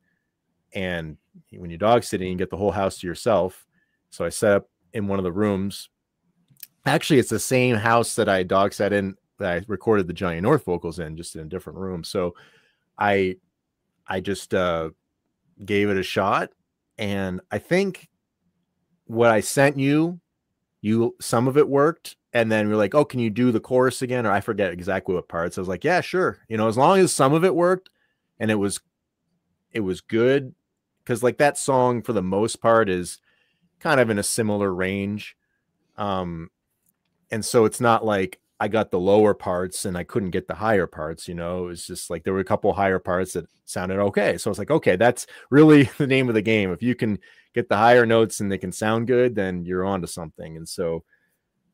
And when you're dog sitting, you get the whole house to yourself. So I set up in one of the rooms. Actually, it's the same house that I dog sat in, that I recorded the Johnny North vocals in, just in a different room. So I just gave it a shot. And I think what I sent you, some of it worked. And then we're like, oh, can you do the chorus again? Or I forget exactly what parts. I was like, yeah, sure. You know, as long as some of it worked and it was good. Cause like that song for the most part is kind of in a similar range. And so it's not like I got the lower parts and I couldn't get the higher parts, you know. It was just like there were a couple higher parts that sounded okay. So it's like, okay, that's really the name of the game. If you can get the higher notes and they can sound good, then you're on to something. And so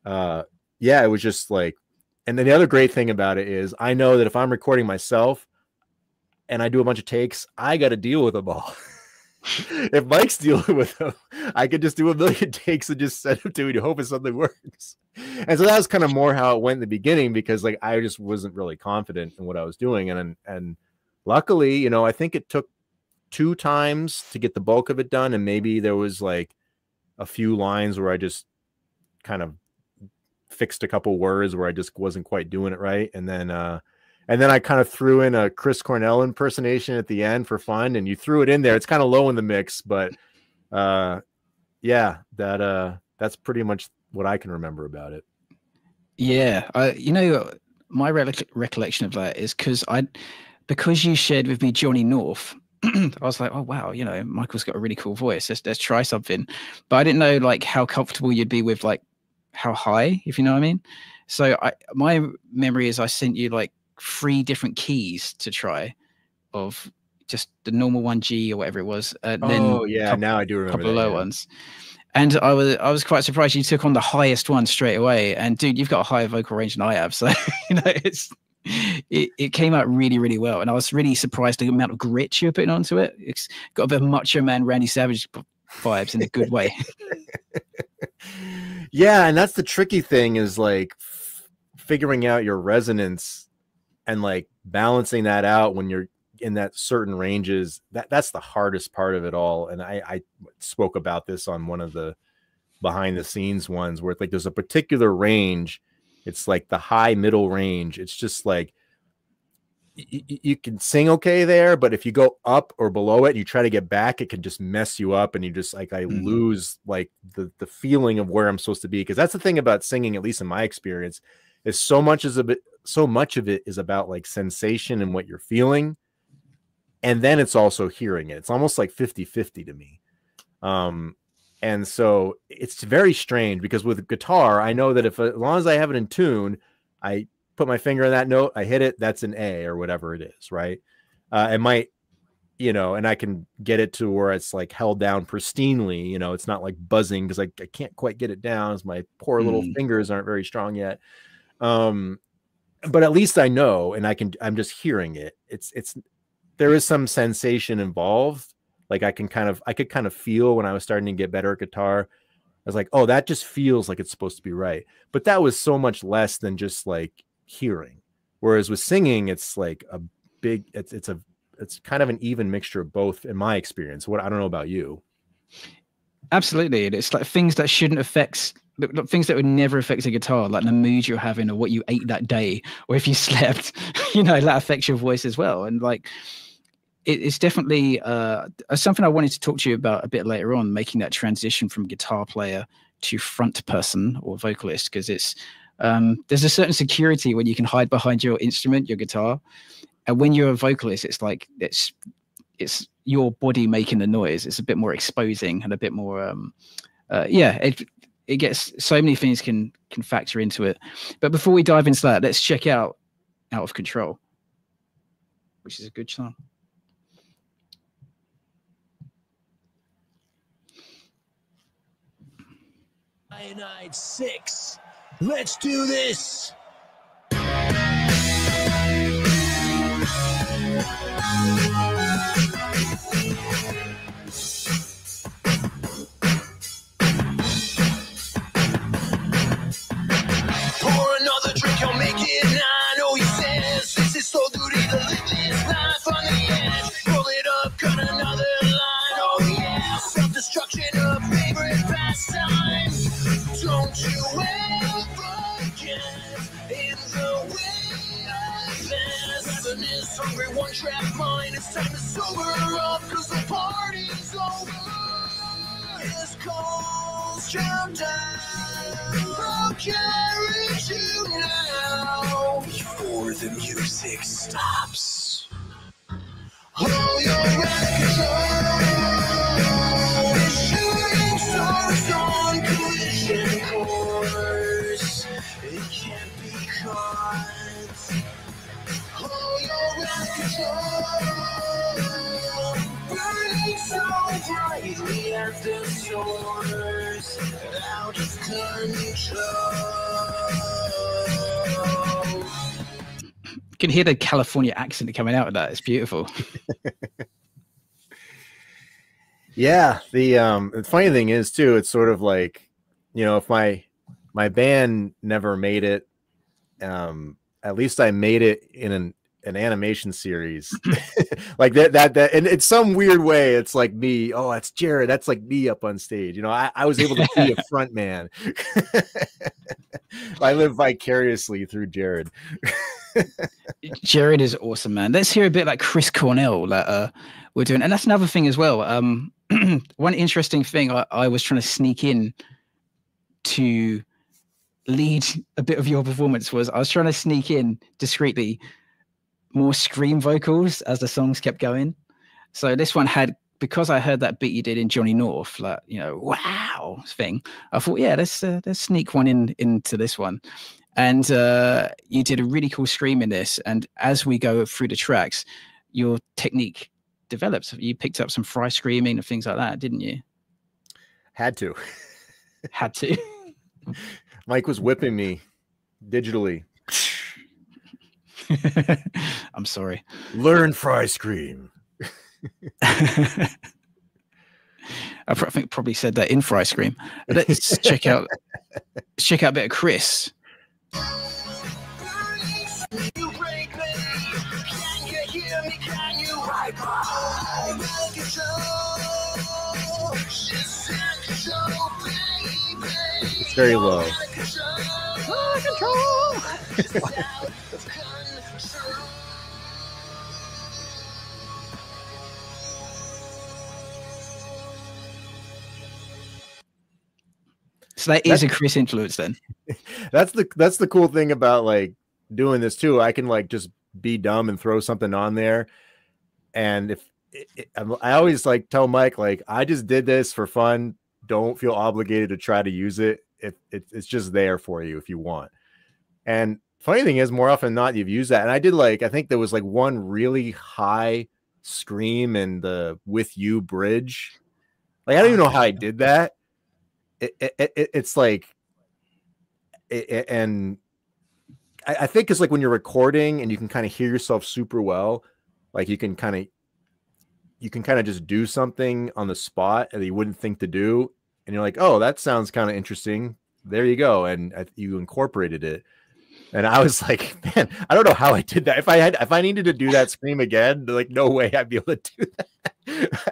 yeah, it was just like, and then the other great thing about it is I know that if I'm recording myself and I do a bunch of takes, I got to deal with them all. If Mike's dealing with them, I could just do a million takes and just send them to you to hope something works. And so that was kind of more how it went in the beginning, because like I just wasn't really confident in what I was doing. And luckily, you know, I think it took 2 times to get the bulk of it done. And maybe there was like a few lines where I just kind of fixed a couple words where I just wasn't quite doing it right. And then I kind of threw in a Chris Cornell impersonation at the end for fun, and you threw it in there. It's kind of low in the mix, but yeah, that's pretty much what I can remember about it. Yeah, my recollection of that is because you shared with me Johnny North. I was like, oh wow, Michael's got a really cool voice. Let's try something. But I didn't know like how comfortable you'd be with like how high, if you know what I mean. So my memory is I sent you like 3 different keys to try of just the normal 1G or whatever it was. Oh yeah, now I do remember a couple of low yeah. ones. And I was quite surprised you took on the highest one straight away. And dude, you've got a higher vocal range than I have, so it came out really, really well. And I was really surprised the amount of grit you're putting onto it. It's got a bit of Macho Man Randy Savage vibes in a good way. Yeah, and that's the tricky thing is like figuring out your resonance and like balancing that out when you're in that certain ranges. That's the hardest part of it all. And I spoke about this on one of the behind the scenes ones where it's like there's a particular range. It's like the high middle range. It's just like you can sing okay there, but if you go up or below it and you try to get back, it can just mess you up, and you just like I lose like the feeling of where I'm supposed to be. Because that's the thing about singing, at least in my experience, is so much of it is about like sensation and what you're feeling, and then it's also hearing it. It's almost like 50-50 to me. And so it's very strange because with guitar, I know that as long as I have it in tune, I put my finger on that note, I hit it, that's an A or whatever it is, right? It might, and I can get it to where it's like held down pristinely, it's not like buzzing because I can't quite get it down as my poor little fingers aren't very strong yet. But at least I know, and I'm just hearing it. There is some sensation involved. Like I could kind of feel when I was starting to get better at guitar. I was like, oh, that just feels like it's supposed to be right. But that was so much less than just like hearing. Whereas with singing, it's like it's kind of an even mixture of both in my experience. I don't know about you. Absolutely. It's like things that shouldn't affect, things that would never affect a guitar, like the mood you're having or what you ate that day, or if you slept, that affects your voice as well. And like, it's definitely something I wanted to talk to you about a bit later on, making that transition from guitar player to front person or vocalist, because it's there's a certain security when you can hide behind your instrument, your guitar, and when you're a vocalist, it's like it's your body making the noise. It's a bit more exposing and a bit more it gets so many things can factor into it. But before we dive into that, let's check out Out of Control, which is a good song. Cyanide 6. Let's do this. Pour another drink, I'll make it 9. Oh, he says this is so duty to live this life on the edge. Roll it up, cut another line. Oh yeah, self-destruction of favorite pastime. Don't you ever get in the way of this. Seven is hungry, one trap mind. It's time to sober up, cause the party's over. His calls jump down. I'll carry you now before the music stops. Hold your control. Shooting stars on collision course. It can't be caught. Hold your control. Burning so brightly at the source. Out of control. You can hear the California accent coming out of that. It's beautiful. Yeah, the funny thing is too, it's sort of like, if my band never made it, at least I made it in an animation series like that and in some weird way it's like me. Oh, that's Jared, that's like me up on stage. I was able to be a front man. I live vicariously through Jared. Jared is awesome, man. Let's hear a bit like Chris Cornell that we're doing. And that's another thing as well. one interesting thing I was trying to sneak in to lead a bit of your performance was I was trying to sneak in discreetly more scream vocals as the songs kept going. So this one had, because I heard that bit you did in Johnny North, like, you know, wow thing, I thought, yeah, let's sneak one into this one. And you did a really cool scream in this. And as we go through the tracks, your technique develops. You picked up some fry screaming and things like that, didn't you? Had to. Had to. Mike was whipping me digitally. I'm sorry. Learn fry scream. I think probably said that in Fry Scream. Let's check out a bit of Chris. It's very low. So that is a Chris influence then. That's the cool thing about like doing this too. I can like just be dumb and throw something on there. And if I always like tell Mike, like, I just did this for fun. Don't feel obligated to try to use it. It's just there for you if you want. And funny thing is, more often than not, you've used that. And I did like, I think there was like one really high scream in the With You bridge. Like, I don't even know how I did that. It's like, and I think it's like when you're recording and you can kind of hear yourself super well, like you can kind of just do something on the spot that you wouldn't think to do, and you're like, oh, that sounds kind of interesting. There you go, and you incorporated it. And I was like, man, I don't know how I did that. If I needed to do that scream again, like no way I'd be able to do that.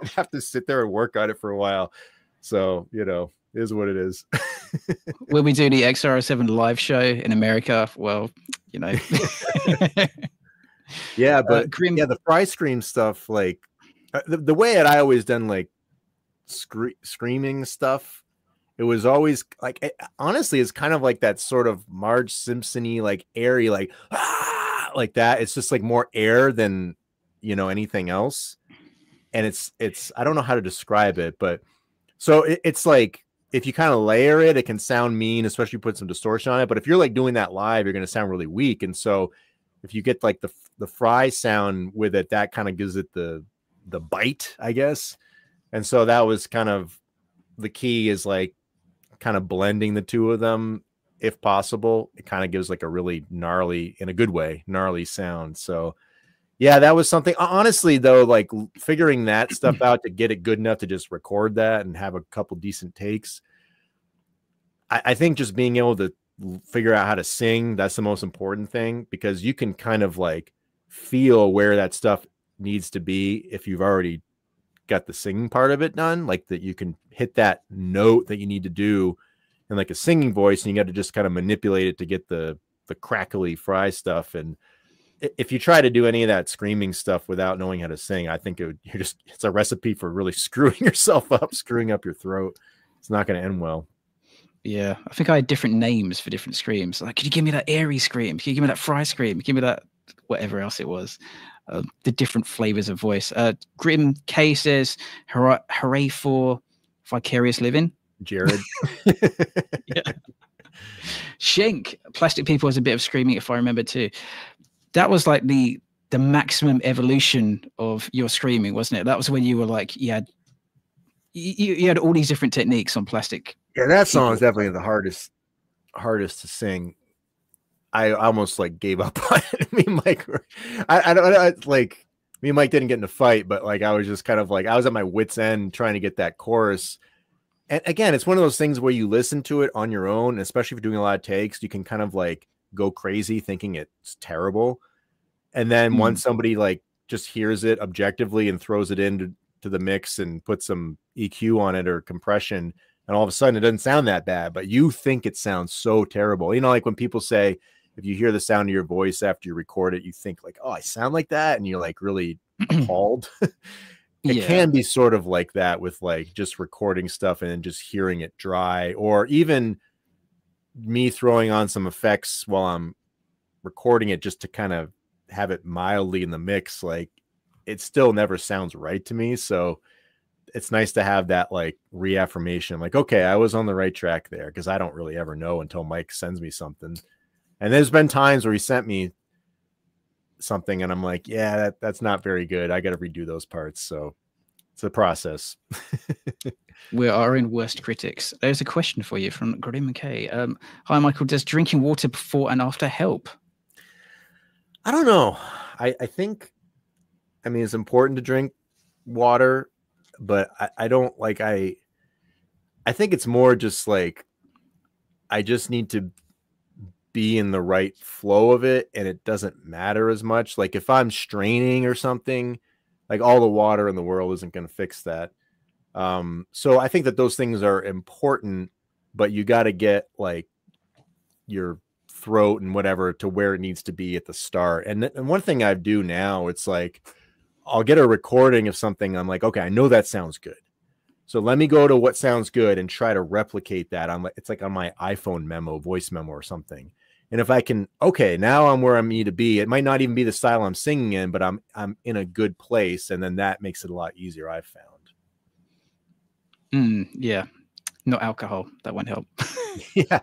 I'd have to sit there and work on it for a while. So, you know, it is what it is. When we do the XRL7 live show in America, well, you know. Yeah, but yeah, the fry scream stuff, like the way that I always done like screaming stuff, it was always like, honestly, it's kind of like that sort of Marge Simpson-y, like airy, like like that. It's just like more air than, you know, anything else. And it's I don't know how to describe it, but so it's like, if you kind of layer it, it can sound mean, especially if you put some distortion on it. But if you're like doing that live, you're going to sound really weak. And so if you get like the fry sound with it, that kind of gives it the bite, I guess. And so that was kind of the key, is like kind of blending the two of them if possible. It kind of gives like a really gnarly, in a good way, gnarly sound. So yeah, that was something. Honestly, though, like figuring that stuff out to get it good enough to just record that and have a couple decent takes. I think just being able to figure out how to sing, that's the most important thing, because you can kind of like feel where that stuff needs to be if you've already got the singing part of it done, like that you can hit that note that you need to do in like a singing voice, and you got to just kind of manipulate it to get the crackly fry stuff. And if you try to do any of that screaming stuff without knowing how to sing, I think it's a recipe for really screwing yourself up, screwing up your throat. It's not going to end well. Yeah, I think I had different names for different screams. Like, could you give me that airy scream? Could you give me that fry scream? Give me that whatever else it was. The different flavors of voice. Grim K says, hooray for vicarious living. Jared. Yeah. Shank, Plastic People has a bit of screaming, if I remember too. That was like the maximum evolution of your screaming, wasn't it? That was when you were like, you had all these different techniques on Plastic. Yeah, that song is definitely the hardest to sing. I almost like gave up on it. Me and Mike, me and Mike didn't get in a fight, but like I was just kind of like, I was at my wit's end trying to get that chorus. And again, it's one of those things where you listen to it on your own, especially if you're doing a lot of takes, you can kind of like go crazy thinking it's terrible. And then once somebody like just hears it objectively and throws it into the mix and puts some EQ on it or compression, and all of a sudden it doesn't sound that bad, but you think it sounds so terrible. You know, like when people say, if you hear the sound of your voice after you record it, you think like, oh, I sound like that. And you're like really appalled. it can be sort of like that with like just recording stuff and then just hearing it dry, or even me throwing on some effects while I'm recording it just to kind of have it mildly in the mix. Like it still never sounds right to me. So it's nice to have that like reaffirmation, like, okay, I was on the right track there, because I don't really ever know until Mike sends me something. And there's been times where he sent me something and I'm like, yeah, that's not very good. I got to redo those parts. So it's a process. We are in worst critics. There's a question for you from Grim K. Hi, Michael. Does drinking water before and after help? I don't know. I think, I mean, it's important to drink water, but I don't like, I think it's more just like, I just need to be in the right flow of it, and it doesn't matter as much. Like if I'm straining or something, like all the water in the world isn't going to fix that. So I think that those things are important, but you got to get like your throat and whatever to where it needs to be at the start. And one thing I do now, it's like I'll get a recording of something. I'm like, okay, I know that sounds good. So let me go to what sounds good and try to replicate that. It's like on my iPhone memo, voice memo or something. And if I can, okay, now I'm where I need to be. It might not even be the style I'm singing in, but I'm in a good place. And then that makes it a lot easier, I've found. Yeah. Not alcohol. That won't help. Yeah.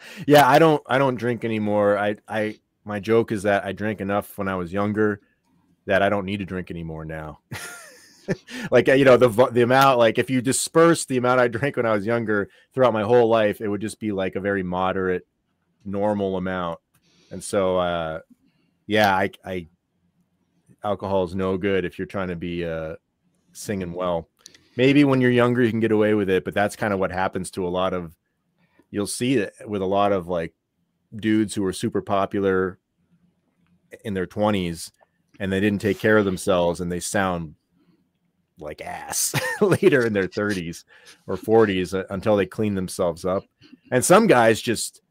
I don't drink anymore. My joke is that I drank enough when I was younger that I don't need to drink anymore now. Like, you know, the amount, like if you disperse the amount I drank when I was younger throughout my whole life, it would just be like a very moderate, normal amount. And so, yeah, alcohol is no good if you're trying to be singing well. Maybe when you're younger, you can get away with it, but that's kind of what happens to a lot of, you'll see it with a lot of like dudes who are super popular in their 20s and they didn't take care of themselves and they sound like ass later in their 30s or 40s until they clean themselves up. And some guys just,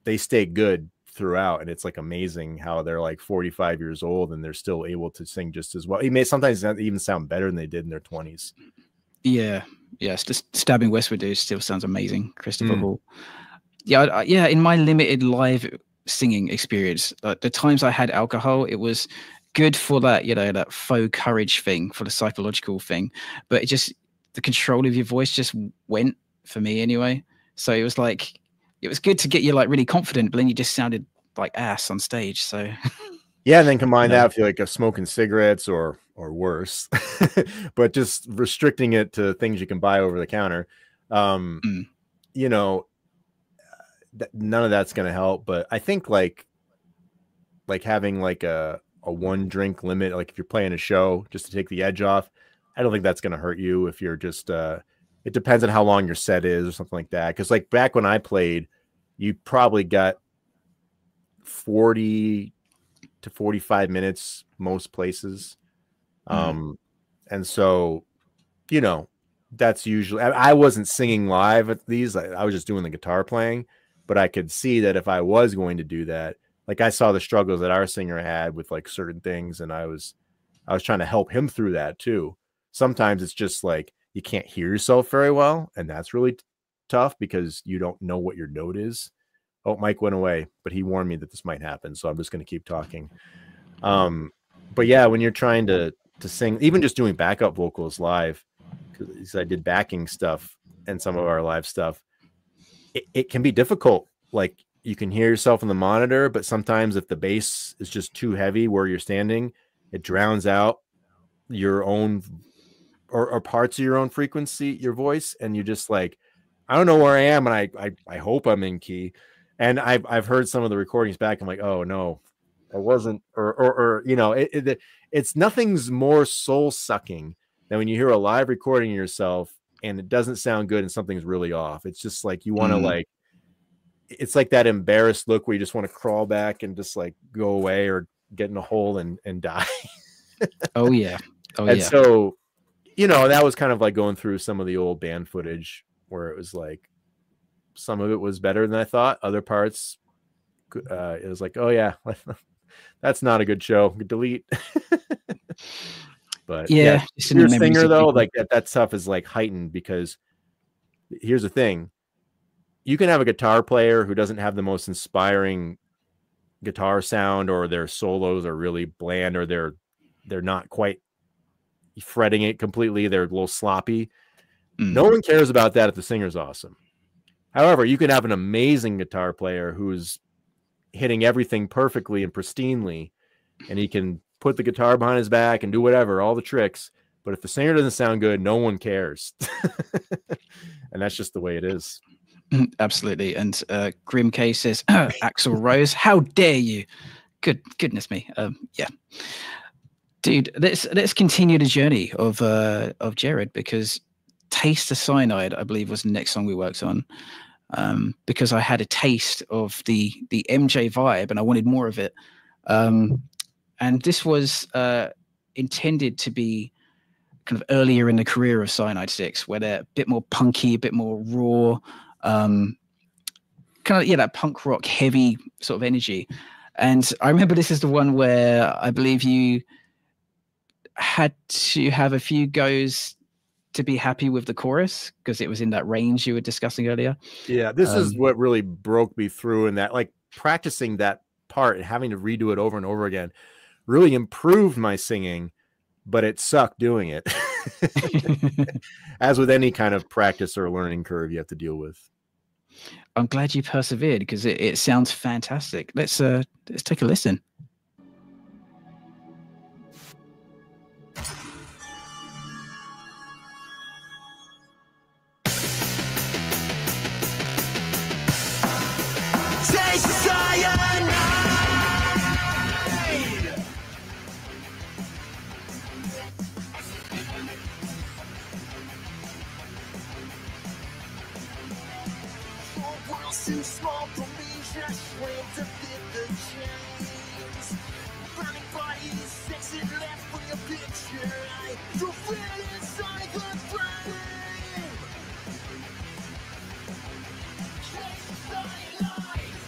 they stay good throughout, and it's like amazing how they're like 45 years old and they're still able to sing just as well. He may sometimes even sound better than they did in their 20s. Yeah, just Stabbing Westward Dude still sounds amazing. Christopher Hall. Yeah, yeah. In my limited live singing experience, the times I had alcohol, it was good for that, you know, that faux courage thing, for the psychological thing. But it just, the control of your voice just went for me anyway. So it was like, it was good to get you like really confident, but then you just sounded like ass on stage. So yeah, and then combine that with like smoking cigarettes or worse, but just restricting it to things you can buy over the counter. You know, none of that's going to help. But I think like having like a one drink limit, like if you're playing a show, just to take the edge off, I don't think that's going to hurt you if you're just, it depends on how long your set is or something like that. Cause like back when I played, you probably got 40 to 45 minutes most places. And so, you know, that's usually, I wasn't singing live at these. I was just doing the guitar playing, but I could see that if I was going to do that, like I saw the struggles that our singer had with like certain things. And I was trying to help him through that too. Sometimes it's just like, you can't hear yourself very well. And that's really tough because you don't know what your note is. Oh, Mike went away, but he warned me that this might happen. So I'm just going to keep talking. But yeah, when you're trying to sing, even just doing backup vocals live, because I did backing stuff and some of our live stuff, it can be difficult. Like you can hear yourself in the monitor, but sometimes if the bass is just too heavy where you're standing, it drowns out your own or parts of your own frequency, your voice. And you're just like, I don't know where I am. And I hope I'm in key. And I've heard some of the recordings back. I'm like, oh no, I wasn't, or you know, it's nothing's more soul sucking than when you hear a live recording of yourself and it doesn't sound good and something's really off. It's just like, you want to like, it's like that embarrassed look where you just want to crawl back and just like go away or get in a hole and die. Oh yeah. And so, you know, that was kind of like going through some of the old band footage where it was like, some of it was better than I thought. Other parts, it was like, oh yeah, that's not a good show. Delete. But Yeah, if you're a singer though, like that stuff is like heightened, because here's the thing. You can have a guitar player who doesn't have the most inspiring guitar sound, or their solos are really bland, or they're not quite fretting it completely. They're a little sloppy. No one cares about that if the singer's awesome. However, you can have an amazing guitar player who's hitting everything perfectly and pristinely, and he can put the guitar behind his back and do whatever, all the tricks. But if the singer doesn't sound good, no one cares. And that's just the way it is. Absolutely. And Grim K says, Axl Rose, how dare you? Goodness me. Yeah. Dude, let's continue the journey of Jared, because Taste the Cyanide, I believe, was the next song we worked on. Because I had a taste of the MJ vibe and I wanted more of it. And this was intended to be kind of earlier in the career of Cyanide 6, where they're a bit more punky, a bit more raw, kind of, yeah, that punk rock heavy sort of energy. And I remember this is the one where I believe you had to have a few goes to be happy with the chorus, because it was in that range you were discussing earlier. Yeah, this is what really broke me through, and that, like, practicing that part and having to redo it over and over again really improved my singing, but it sucked doing it. As with any kind of practice or learning curve you have to deal with. I'm glad you persevered, because it sounds fantastic. Let's take a listen. Too small for me, just swim to fit the chains. Burning bodies, sexy left for your picture. I don't fit inside the frame. Chase the cyanide.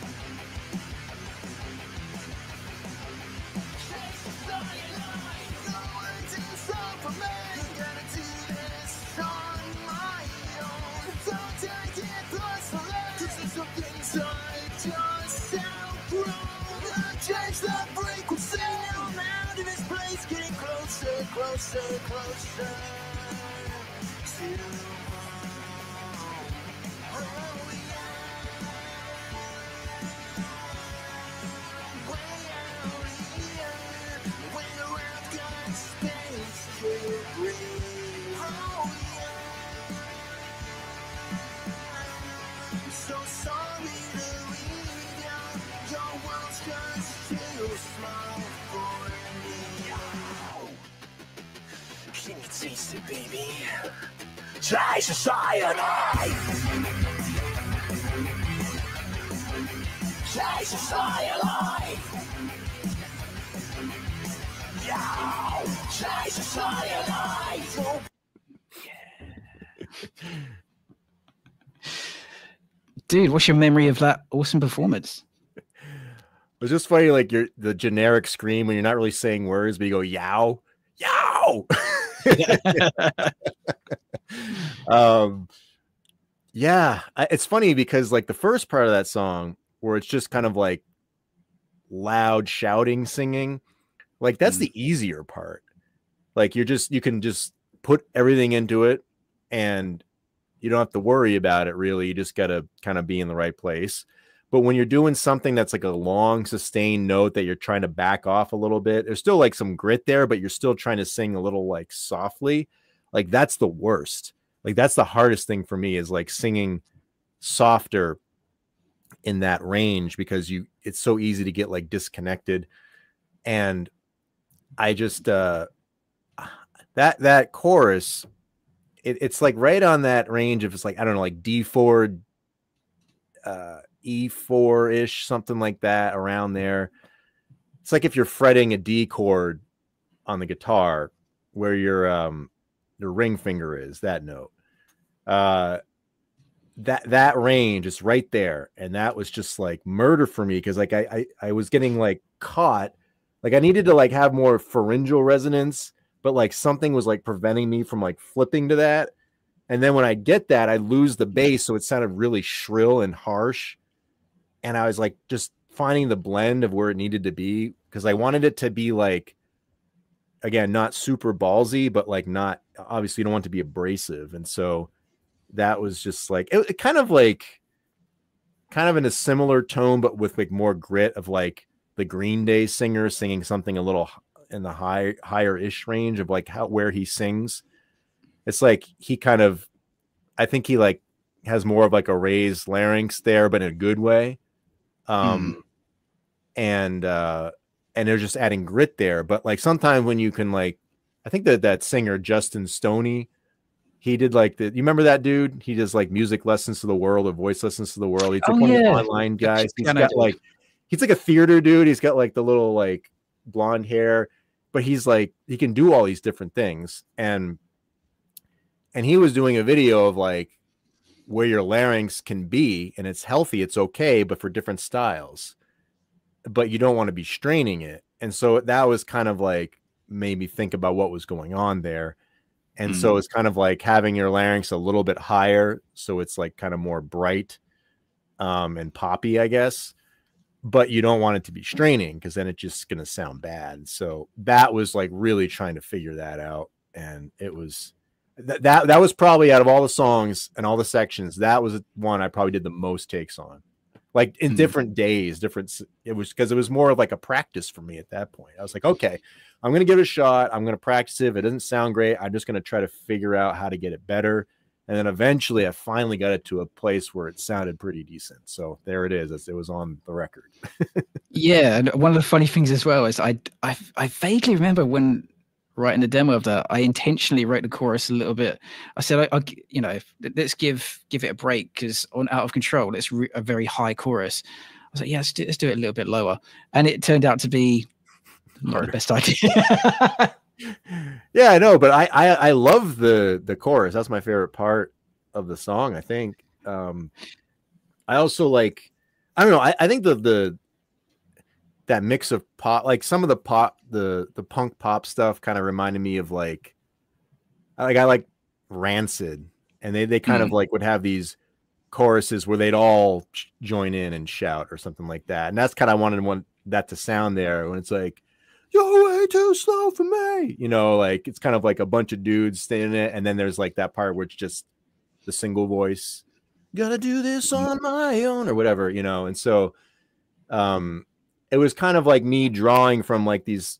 Chase the cyanide. No one's inside for me. I'm gonna do this on my own. Don't take it personally. Some things I just outgrown. Change the frequency. I'm out of this place, getting closer, closer, closer to oh yeah. Way out here, where I've got space to breathe. Oh yeah. So sorry to leave you. Your world's just too small for me. Can you taste it, baby? Taste the cyanide. Taste the cyanide. Yo, taste the cyanide. Dude, what's your memory of that awesome performance? It was just funny, like the generic scream when you're not really saying words, but you go yow, yow. Yeah, it's funny because like the first part of that song, where it's just kind of like loud shouting, singing, like that's the easier part. Like you can just put everything into it, and you don't have to worry about it, really. You just got to kind of be in the right place. But when you're doing something that's like a long sustained note that you're trying to back off a little bit, there's still like some grit there, but you're still trying to sing a little like softly. Like that's the worst. Like that's the hardest thing for me, is like singing softer in that range, because it's so easy to get like disconnected. And I just that chorus, it's like right on that range of, it's like, I don't know, like D4, E4-ish, something like that, around there. It's like if you're fretting a D chord on the guitar, where your ring finger is, that note. That range is right there. And that was just like murder for me, because like I was getting like caught. Like I needed to like have more pharyngeal resonance, but like something was like preventing me from like flipping to that. And then when I get that, I lose the bass, so it sounded really shrill and harsh. And I was like just finding the blend of where it needed to be, because I wanted it to be like, again, not super ballsy, but like not, obviously you don't want it to be abrasive. And so that was just like it kind of in a similar tone, but with like more grit of like the Green Day singer singing something a little in the higher ish range of like where he sings. It's like he kind of, I think he like has more of like a raised larynx there, but in a good way. And they're just adding grit there. But like sometimes when you can like, I think that singer Justin Stoney, he did like you remember that dude? He does like music lessons to the world or voice lessons to the world. He's like one of the online guys. He's got like, he's like a theater dude. He's got like the little like blonde hair, but he's like, he can do all these different things. And he was doing a video of like where your larynx can be, and it's healthy, it's okay, but for different styles, but you don't want to be straining it. And so that was kind of like made me think about what was going on there. And so it's kind of like having your larynx a little bit higher, so it's like kind of more bright and poppy, I guess, but you don't want it to be straining, because then it's just going to sound bad. So that was like really trying to figure that out. And it was that was probably, out of all the songs and all the sections, that was one I probably did the most takes on, like in different days, it was because it was more of like a practice for me at that point. I was like, okay, I'm going to give it a shot. I'm going to practice it. If it doesn't sound great, I'm just going to try to figure out how to get it better. And then eventually I finally got it to a place where it sounded pretty decent. So there it is. It was on the record. Yeah. And one of the funny things as well is I vaguely remember when writing the demo of that, I intentionally wrote the chorus a little bit. I said, you know, let's give it a break, because on Out of Control, it's a very high chorus. I was like, yeah, let's do it a little bit lower. And it turned out to be not the best idea. Yeah, I know, but I love the chorus. That's my favorite part of the song, I think. I also like, I don't know, I think that mix of pop, like some of the pop, the punk pop stuff kind of reminded me of like I like Rancid, and they kind of like would have these choruses where they'd all join in and shout or something like that. And that's kind of wanted that to sound there when it's like, you're way too slow for me, you know, like it's kind of like a bunch of dudes staying in it, and then there's like that part where it's just the single voice, gotta do this on my own or whatever, you know. And so it was kind of like me drawing from like these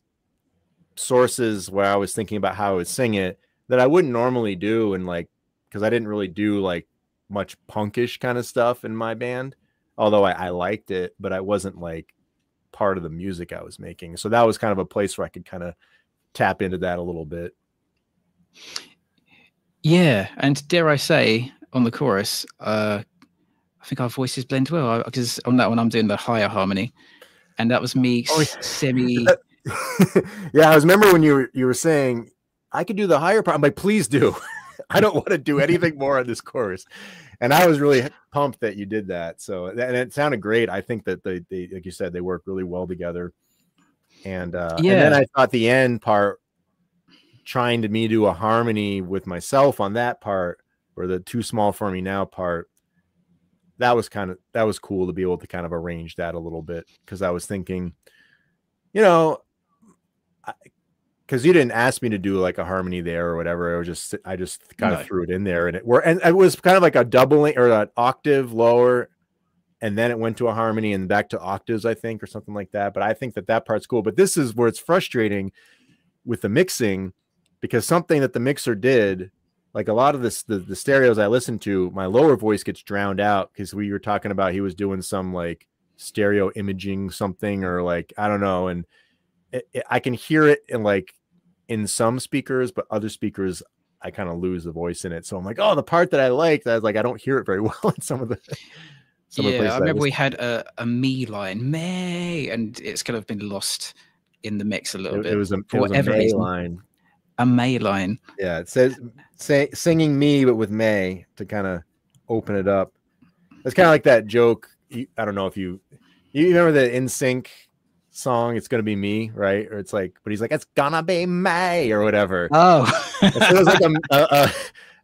sources where I was thinking about how I would sing it that I wouldn't normally do, and like, because I didn't really do like much punkish kind of stuff in my band, although I liked it, but I wasn't like part of the music I was making. So that was kind of a place where I could kind of tap into that a little bit. Yeah, and dare I say, on the chorus, I think our voices blend well, because on that one I'm doing the higher harmony, and that was me semi. Yeah, I remember when you were saying I could do the higher part. I'm like, please do. I don't want to do anything more on this chorus. And I was really pumped that you did that. So, and it sounded great. I think that they like you said, they work really well together. And and then I thought the end part, trying to do a harmony with myself on that part, or the Too Small for Me Now part, that was cool to be able to kind of arrange that a little bit, because I was thinking, you know, because you didn't ask me to do like a harmony there or whatever. I just kind of threw it in there, and it was kind of like a doubling or an octave lower, and then it went to a harmony and back to octaves, I think, or something like that. But I think that part's cool. But this is where it's frustrating with the mixing, because something that the mixer did, like a lot of the stereos I listen to, my lower voice gets drowned out, because we were talking about he was doing some like stereo imaging something, or like, I don't know. And I can hear it in some speakers, but other speakers, I kind of lose the voice in it. So I'm like, oh, the part that I liked, I was like, I don't hear it very well in some of the. I remember we had a me line, May, and it's kind of been lost in the mix a little bit. It was a May line. A May line. Yeah, it says singing me, but with May to kind of open it up. It's kind of like that joke. I don't know if you remember the NSYNC song, It's Gonna Be Me, right? Or it's like, but he's like, it's gonna be May or whatever. Oh, So it was like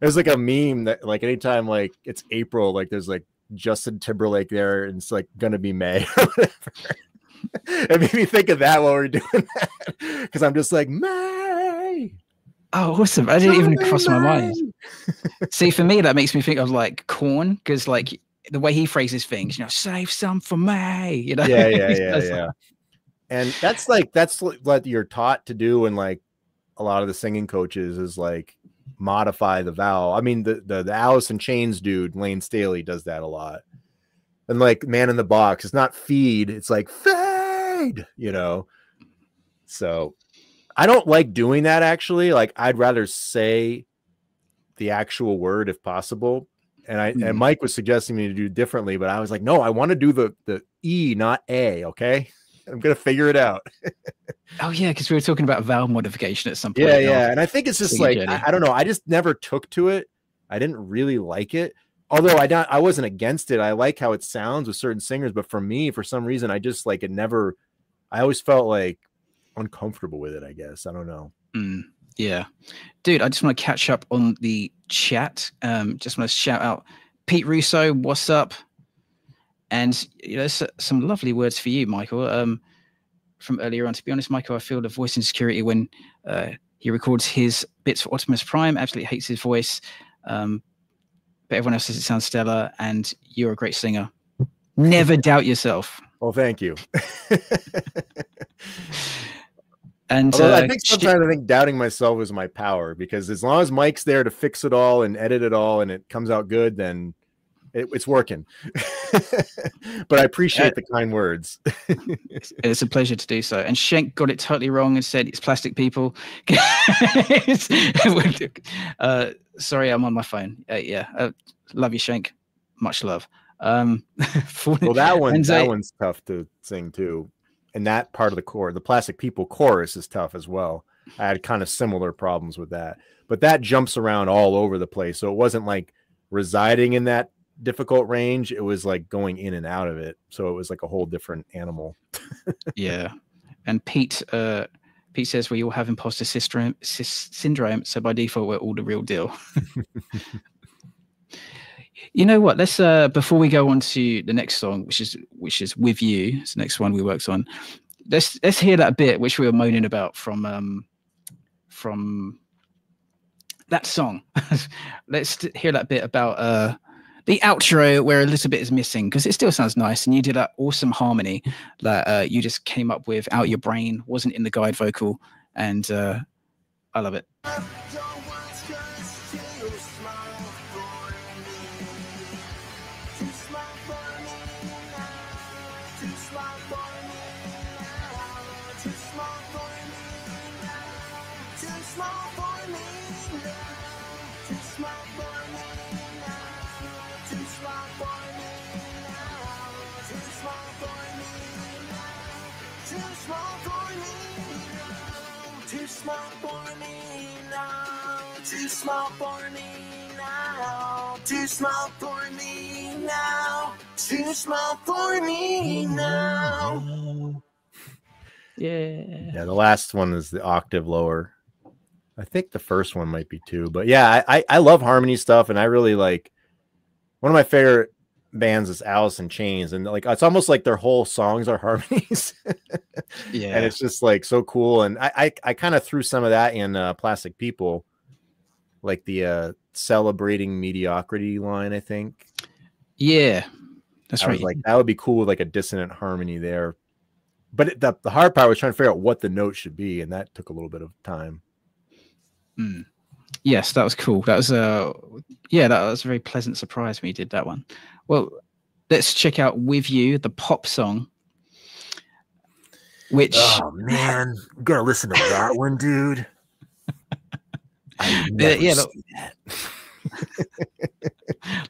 it was like a meme that like anytime like it's April, like there's like Justin Timberlake there, and it's like gonna be May or whatever. It made me think of that while we're doing that, because I'm just like, May. oh, awesome! I didn't even cross my mind. See, for me, that makes me think of like Korn, because like the way he phrases things, save some for May. Yeah. And that's what you're taught to do, and like a lot of the singing coaches is like modify the vowel. I mean, the Alice in Chains dude, Lane Staley, does that a lot. And like Man in the Box, it's not feed, it's like fade, So I don't like doing that, actually. Like, I'd rather say the actual word if possible. And Mike was suggesting me to do differently, but I was like, no, I want to do the E, not A. Okay, I'm gonna figure it out. Oh yeah, because we were talking about vowel modification at some point. Yeah. And I think it's just like I don't know. I just never took to it. I didn't really like it. Although I wasn't against it. I like how it sounds with certain singers, but for me, for some reason, I just like it never. I always felt like uncomfortable with it, I guess. I don't know. Yeah, dude, I just want to catch up on the chat. Just want to shout out Pete Russo, what's up? And some lovely words for you, Michael, from earlier on. To be honest, Michael, I feel the voice insecurity when he records his bits for Optimus Prime. Absolutely hates his voice, but everyone else says it sounds stellar, and you're a great singer. Never doubt yourself. Well, thank you. And I think sometimes I think doubting myself is my power, because as long as Mike's there to fix it all and edit it all and it comes out good, then it's working. But I appreciate the kind words. It's a pleasure to do so. And Shank got it totally wrong and said it's plastic people. Sorry, I'm on my phone. Love you, Shank. Much love. Well, that one's tough to sing too. And that part of the chorus, the Plastic People chorus, is tough as well. I had kind of similar problems with that, but that jumps around all over the place. So it wasn't like residing in that difficult range. It was like going in and out of it. So it was like a whole different animal. Yeah. And Pete says we all have imposter syndrome. So by default, we're all the real deal. You know what? Let's before we go on to the next song, which is With You, it's the next one we worked on. Let's hear that bit which we were moaning about from that song. Let's hear that bit about the outro where a little bit is missing, because it still sounds nice, and you did that awesome harmony that you just came up with out your brain, wasn't in the guide vocal, and I love it. Too small for me now. Too small for me now. Too small for me now. Too small for me now. Yeah. The last one is the octave lower. I think the first one might be too, but yeah, I love harmony stuff, and I really like, one of my favorite bands is Alice in Chains, and like it's almost like their whole songs are harmonies. Yeah, and it's just like so cool. And I kind of threw some of that in Plastic People, like the celebrating mediocrity line, I think. Yeah, that's right. I was like, that would be cool with like a dissonant harmony there. But the hard part was trying to figure out what the note should be, and that took a little bit of time. Yes, that was cool. That was that was a very pleasant surprise when you did that one. Well, let's check out With You, the pop song. Which, oh man, you gotta listen to that one, dude.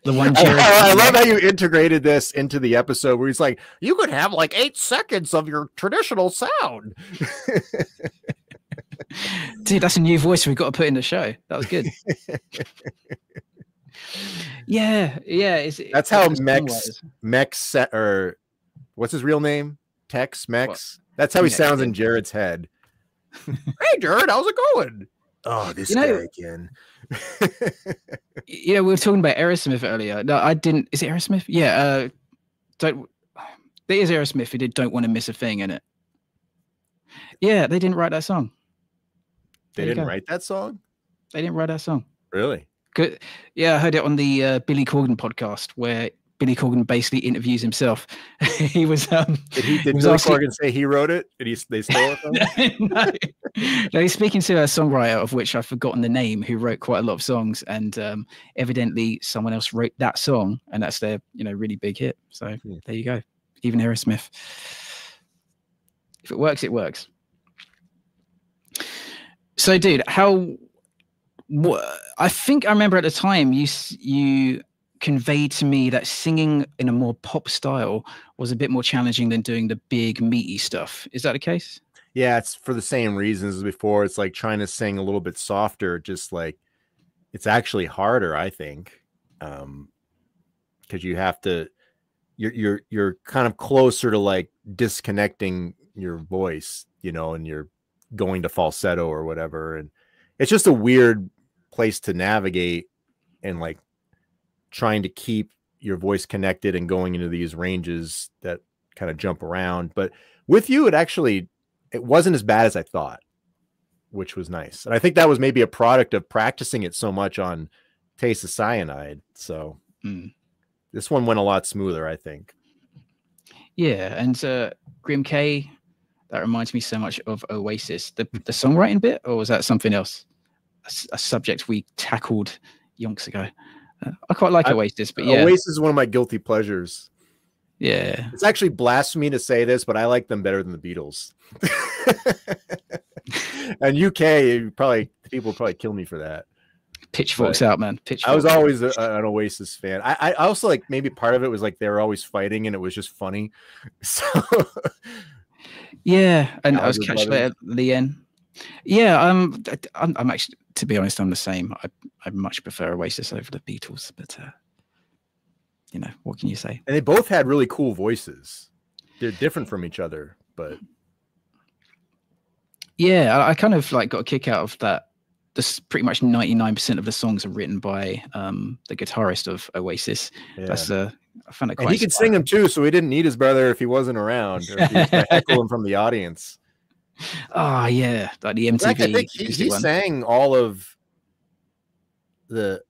The one. I love how you integrated this into the episode where he's like, you could have like 8 seconds of your traditional sound. Dude, that's a new voice we've got to put in the show. That was good. Yeah. That's how Mex or what's his real name? Mex. That's how he sounds in Jared's head. Hey, Jared, how's it going? Oh, this guy again. We were talking about Aerosmith earlier. No, I didn't. Is it Aerosmith? Yeah. It is Aerosmith who did "Don't Want to Miss a Thing" in it. Yeah, they didn't write that song. They didn't write that song? They didn't write that song. Really? Good. Yeah, I heard it on the Billy Corgan podcast where Billy Corgan basically interviews himself. He was. Did Billy Corgan say he wrote it? Did they stole it from him? No, he's speaking to a songwriter of which I've forgotten the name, who wrote quite a lot of songs, and evidently someone else wrote that song, and that's their really big hit. So there you go. Even Aerosmith. If it works, it works. So, dude, I think I remember at the time you conveyed to me that singing in a more pop style was a bit more challenging than doing the big meaty stuff. Is that the case? Yeah, it's for the same reasons as before. It's like trying to sing a little bit softer, just like it's actually harder, I think. Because you have to you're kind of closer to like disconnecting your voice, and you're going to falsetto or whatever, and it's just a weird place to navigate and like trying to keep your voice connected and going into these ranges that kind of jump around. But with you, it wasn't as bad as I thought, which was nice. And I think that was maybe a product of practicing it so much on Taste of Cyanide. So this one went a lot smoother, I think. Yeah, and Grim K, that reminds me so much of Oasis. The songwriting bit, or was that something else? A subject we tackled yonks ago. I quite like Oasis, but yeah. Oasis is one of my guilty pleasures. Yeah. It's actually blasphemy to say this, but I like them better than the Beatles. And UK, people probably kill me for that. Pitchforks out, man. Pitchforks. I was always an Oasis fan. I also like maybe part of it was like they were always fighting and it was just funny. So yeah, and I was catching it at the end. Yeah, I'm actually, to be honest, I'm the same. I much prefer Oasis over the Beatles, but what can you say? And they both had really cool voices. They're different from each other, but yeah, I kind of like got a kick out of that. This pretty much 99% of the songs are written by the guitarist of Oasis. Yeah. That's I found it quite. And he could sing them too, so he didn't need his brother if he wasn't around, or if he was going to heckle him from the audience. Oh yeah, like the MTV. I think he sang all of the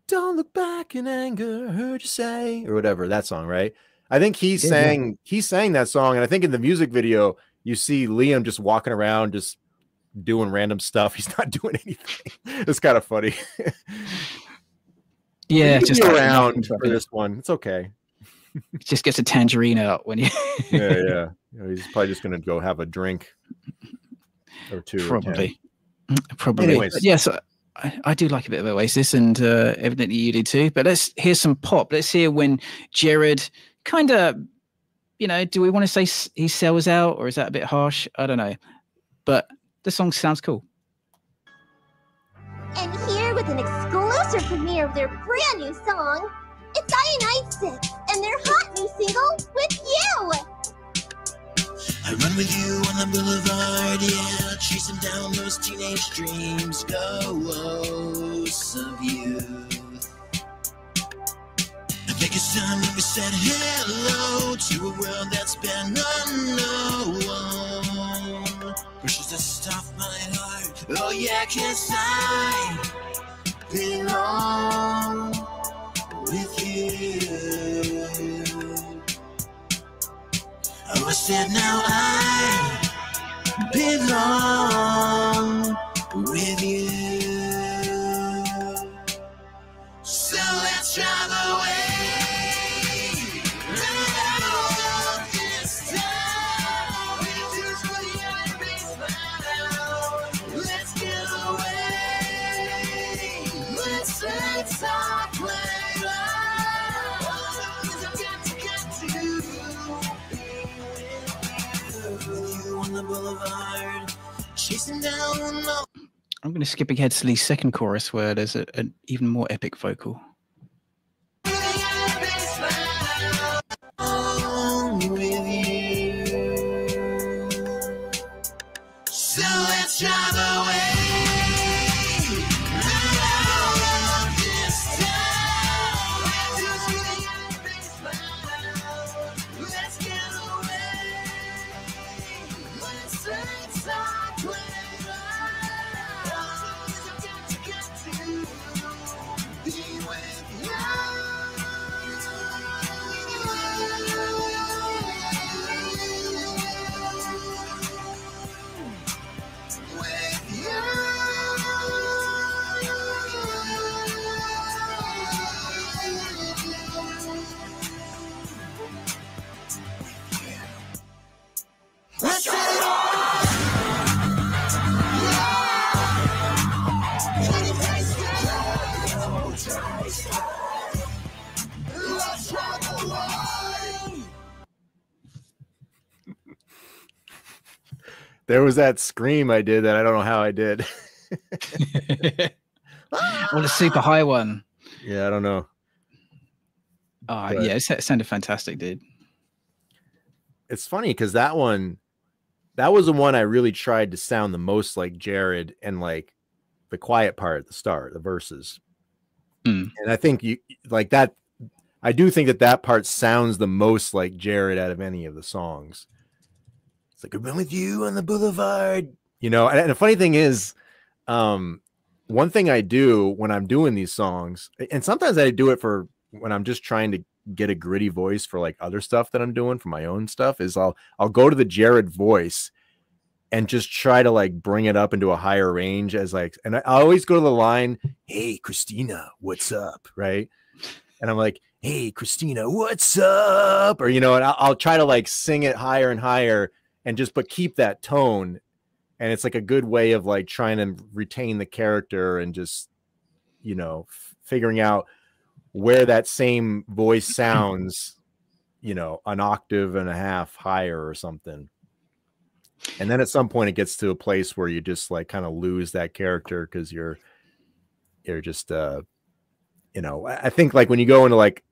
"Don't Look Back in Anger, Heard You Say" or whatever, that song, right? I think he sang that song, and I think in the music video you see Liam just walking around, just doing random stuff. He's not doing anything. It's kind of funny. Yeah, just around for this one. It's okay. Just gets a tangerine out when you. Yeah. He's probably just gonna go have a drink or two. Probably. Anyways, yes, I do like a bit of Oasis, and evidently you do too. But let's hear some pop. Let's hear when Jared kind of, do we want to say he sells out, or is that a bit harsh? I don't know, but the song sounds cool. And here with an exclusive premiere of their brand new song, it's Cyanide 6 and their hot new single, With You. I run with you on the boulevard, yeah, chasing down those teenage dreams, ghosts of youth. I think it's time that we said hello to a world that's been unknown. Pushes to stop my heart, oh yeah, 'cause I belong with you. Oh, I said now I belong with you. So let's drive away. This time. Let's get away. Let's talk later. I've got to get to you on the boulevard, chasing down the. I'm going to skip ahead to the second chorus where there's an even more epic vocal. With you. There was that scream I did that I don't know how I did. Or the super high one. Yeah, I don't know. Oh, yeah, it sounded fantastic, dude. It's funny because that was the one I really tried to sound the most like Jared, and like the quiet part at the start, the verses. And I think you like that. I do think that part sounds the most like Jared out of any of the songs. It's like, I've been with you on the boulevard, you know. And the funny thing is, one thing I do when I'm doing these songs, and sometimes I do it for when I'm just trying to get a gritty voice for like other stuff that I'm doing for my own stuff, is I'll go to the Jared voice and just try to like bring it up into a higher range as like, and I always go to the line, hey, Christina, what's up? Right. And I'm like, hey, Christina, what's up? Or, you know, and I'll try to like sing it higher and higher and just, but keep that tone. And it's like a good way of like trying to retain the character and just, you know, figuring out where that same voice sounds, you know, an octave and a half higher or something. And then at some point it gets to a place where you just like kind of lose that character because you're just, you know, I think like when you go into like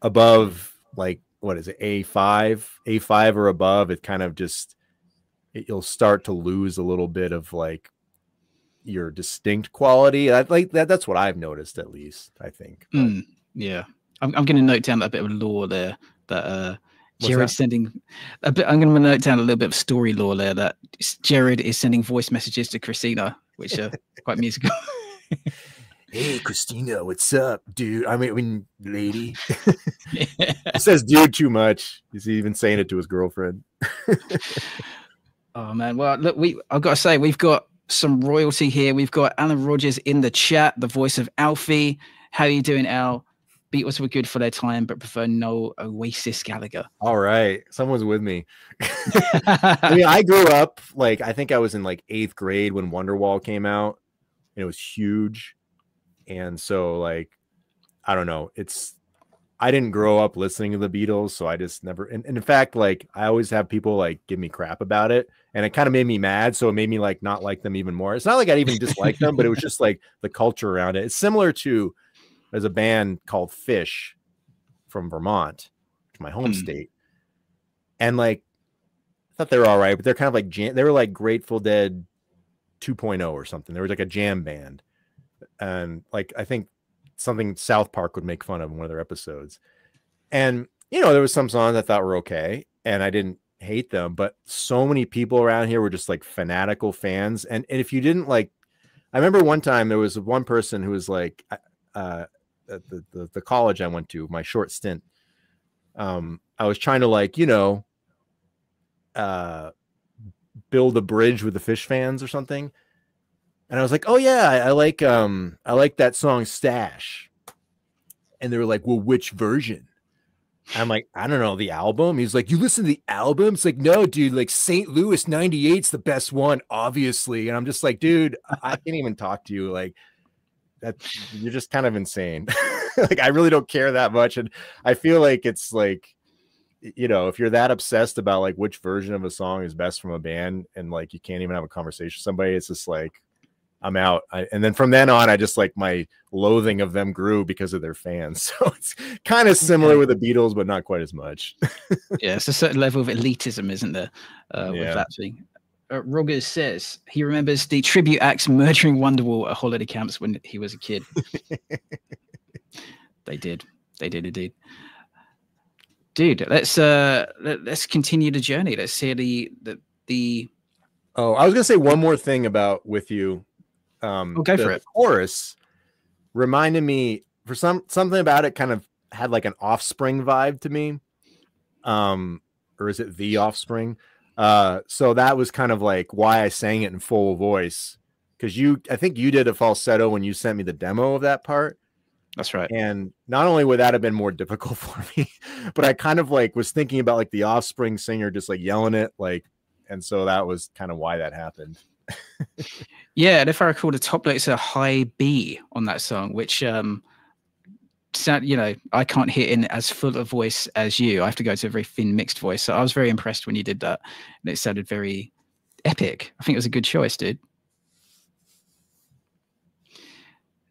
above, like, what is it, A5 or above, it kind of just, you'll start to lose a little bit of like your distinct quality. Like that's what I've noticed, at least, I think. Yeah. I'm going to note down a bit of lore there that Jared sending a bit. I'm going to note down a little bit of story lore there that Jared is sending voice messages to Christina, which are quite musical. Hey, Christina, what's up, dude? I mean, lady. He says dude too much. He's even saying it to his girlfriend. Oh man, well look, I've got to say we've got some royalty here. We've got Alan Rogers in the chat, the voice of Alfie. How are you doing, Al? Beatles were good for their time, but prefer no Oasis Gallagher. All right, someone's with me. I mean, I grew up like, I think I was in like 8th grade when Wonderwall came out, and it was huge. And so like, I don't know, I didn't grow up listening to the Beatles, so I just never, and in fact, like I always have people like give me crap about it, and it kind of made me mad, so it made me like not like them even more. It's not like I even dislike them, but it was just like the culture around it. It's similar to, there's a band called Fish from Vermont, my home state, and like I thought they were all right, but they're kind of like they were like Grateful Dead 2.0 or something. They were like a jam band, and like I think something South Park would make fun of in one of their episodes. And you know, there was some songs I thought were okay, and I didn't hate them, but so many people around here were just like fanatical fans. And if you didn't like, I remember one time there was one person who was like, at the college I went to, my short stint, I was trying to like, you know, build a bridge with the Fish fans or something. And I was like, oh yeah, I like that song Stash. And they were like, well, which version? I'm like, I don't know, the album. He's like, you listen to the album? It's like, no, dude, like St. Louis 98's the best one, obviously. And I'm just like, dude, I can't even talk to you. Like, that, you're just kind of insane. Like, I really don't care that much. And I feel like it's like, you know, if you're that obsessed about like which version of a song is best from a band, and like you can't even have a conversation with somebody, it's just like, I'm out. And then from then on, I just like, my loathing of them grew because of their fans. So it's kind of similar with the Beatles, but not quite as much. Yeah, it's a certain level of elitism, isn't there? With that thing. Rogers says he remembers the tribute acts murdering Wonderwall at holiday camps when he was a kid. They did indeed. Dude, let's continue the journey. Let's hear the. Oh, I was gonna say one more thing about With You. Go for it. Chorus reminded me, for something about it kind of had like an Offspring vibe to me. Or is it The Offspring? So that was kind of like why I sang it in full voice, because I think you did a falsetto when you sent me the demo of that part. That's right. And not only would that have been more difficult for me, but I kind of like was thinking about like the Offspring singer just like yelling it, like, and so that was kind of why that happened. Yeah, and if I recall, the top note's a high B on that song, which sound, you know, I can't hit in as full a voice as you. I have to go to a very thin mixed voice. So I was very impressed when you did that, and it sounded very epic. I think it was a good choice, dude.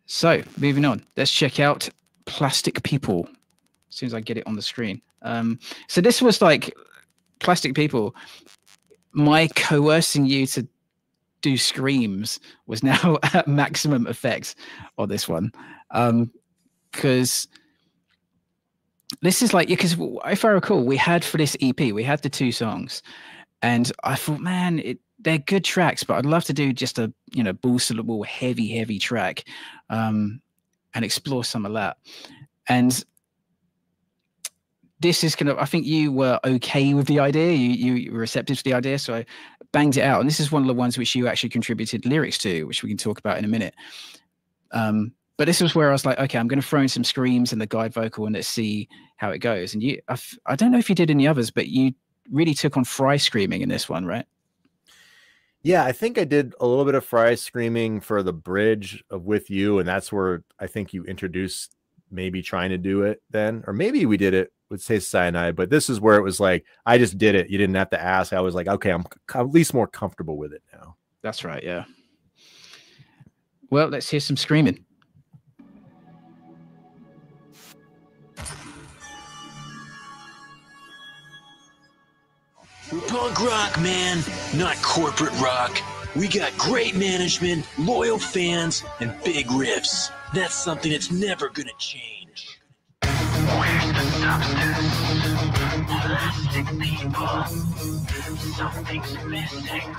So moving on, let's check out Plastic People. As soon as I get it on the screen. So this was like Plastic People. My coercing you to do screams was now at maximum effect on this one. Because this is like, because if I recall, we had for this EP, we had the 2 songs. And I thought, man, they're good tracks, but I'd love to do just a, ball syllable, heavy track, and explore some of that. And this is I think you were okay with the idea. You were receptive to the idea. So I banged it out. And this is one of the ones which you actually contributed lyrics to, which we can talk about in a minute. But this was where I was like, okay, I'm going to throw in some screams and the guide vocal and let's see how it goes. And I don't know if you did any others, but you really took on Fry screaming in this one, right? Yeah, I think I did a little bit of Fry screaming for the bridge of With You. And that's where I think you introduced maybe trying to do it then, or maybe we did it with Say Cyanide, but this is where it was like, I just did it. You didn't have to ask. I was like, okay, I'm at least more comfortable with it now. That's right. Yeah. Well, let's hear some screaming. We're punk rock, man, not corporate rock. We got great management, loyal fans, and big riffs. That's something that's never gonna change. Where's the substance? Plastic People. Something's missing.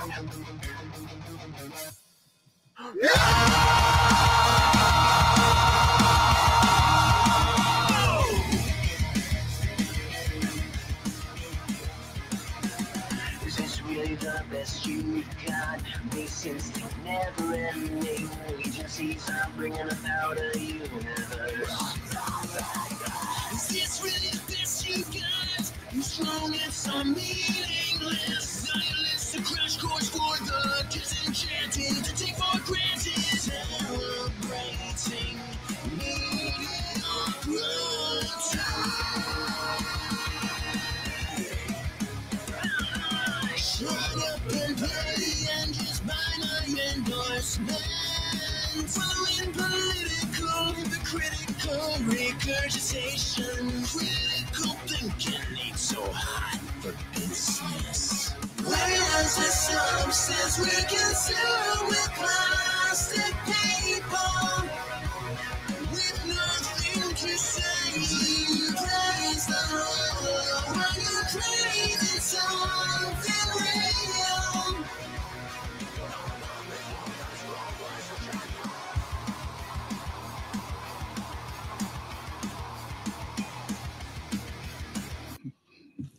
Is this really the best you've got? Base instinct never ending. Agencies are bringing about a universe. Is this really the best you got? Your strongest are meaningless. Nihilists, a crash course for the disenchanted to take for granted. Celebrating mediocrity. Shut up and pay and just buy my endorsement. Following political, hypocritical regurgitation. Critical thinking ain't so hot for business. Whereas the substance we're consumed with plastic people. With nothing to say, praise the Lord when you're craving something real.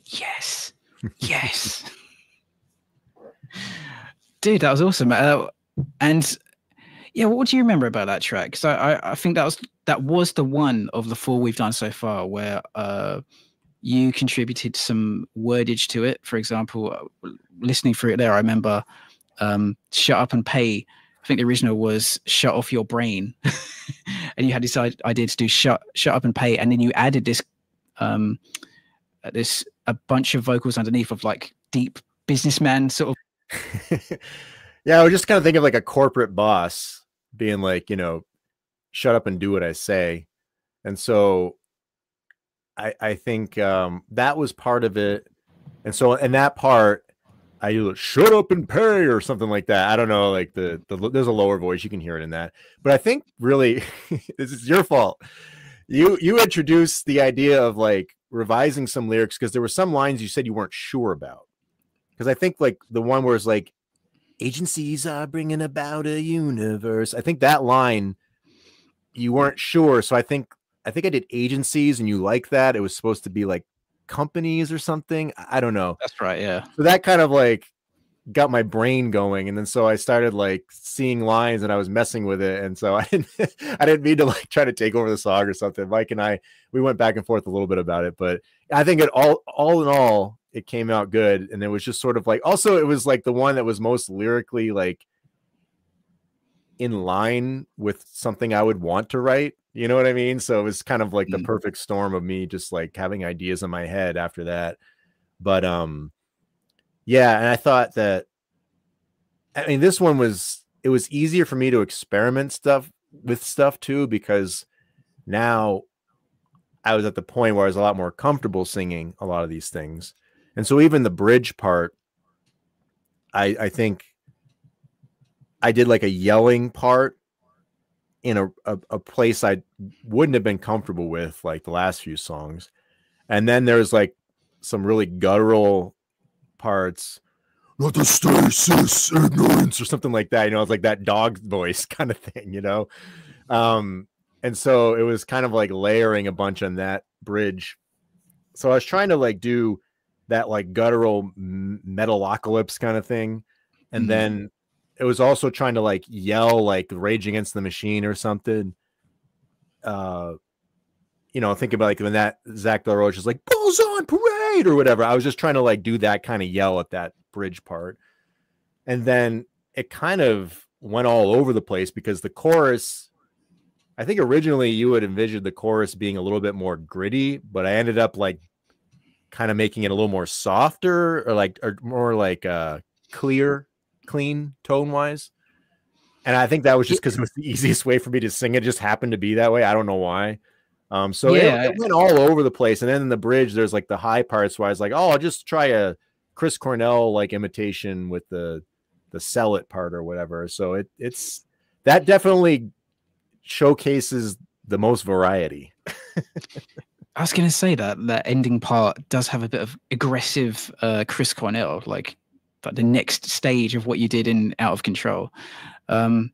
Yes. Yes. Dude, that was awesome. And yeah, what do you remember about that track? Because I think that was the one of the 4 we've done so far where you contributed some wordage to it. For example, listening through it there, I remember shut up and pay. I think the original was shut off your brain. And you had this idea to do shut up and pay. And then you added this a bunch of vocals underneath of like deep businessman sort of. Yeah, I was just kind of thinking of like a corporate boss being like, shut up and do what I say. And so I think that was part of it. And so in that part, I shut up and pay or something like that. I don't know, like there's a lower voice, you can hear it in that. But I think really this is your fault. You introduced the idea of like revising some lyrics because there were some lines you said you weren't sure about. Because I think like the one where it's like agencies are bringing about a universe. I think that line you weren't sure. So I think I did agencies and you like that. It was supposed to be like companies or something. I don't know. That's right. Yeah. So that kind of like got my brain going. And then so I started like seeing lines and I was messing with it. And so I didn't mean to like try to take over the song or something. Mike and we went back and forth a little bit about it, but I think it all in all, it came out good. And it was just sort of like, also it was like the one that was most lyrically like in line with something I would want to write. You know what I mean? So it was kind of like the perfect storm of me just like having ideas in my head after that. But yeah, and I thought that I mean, this one it was easier for me to experiment with stuff too, because now I was at the point where I was a lot more comfortable singing a lot of these things. And so even the bridge part, I think I did like a yelling part in a place I wouldn't have been comfortable with, like the last few songs. And then there's like some really guttural parts, not the stasis ignorance or something like that. You know, it's like that dog voice kind of thing, you know? And so it was kind of like layering a bunch on that bridge. So I was trying to like do that like guttural metalocalypse kind of thing. And then it was also trying to like yell like Rage Against the Machine or something. You know, think about like when that Zach Del Roche is like Bulls on Parade or whatever. I was just trying to like do that kind of yell at that bridge part. And then it kind of went all over the place because the chorus, I think originally you had envisioned the chorus being a little bit more gritty, but I ended up like kind of making it a little more softer or more like clean tone wise. And I think that was just because it was the easiest way for me to sing. It just happened to be that way. I don't know why. So it went all over the place. And then in the bridge, there's like the high parts where I was like, oh, I'll just try a Chris Cornell like imitation with the Sell It part or whatever. So it's that definitely showcases the most variety. I was going to say that ending part does have a bit of aggressive Chris Cornell, like the next stage of what you did in Out of Control. I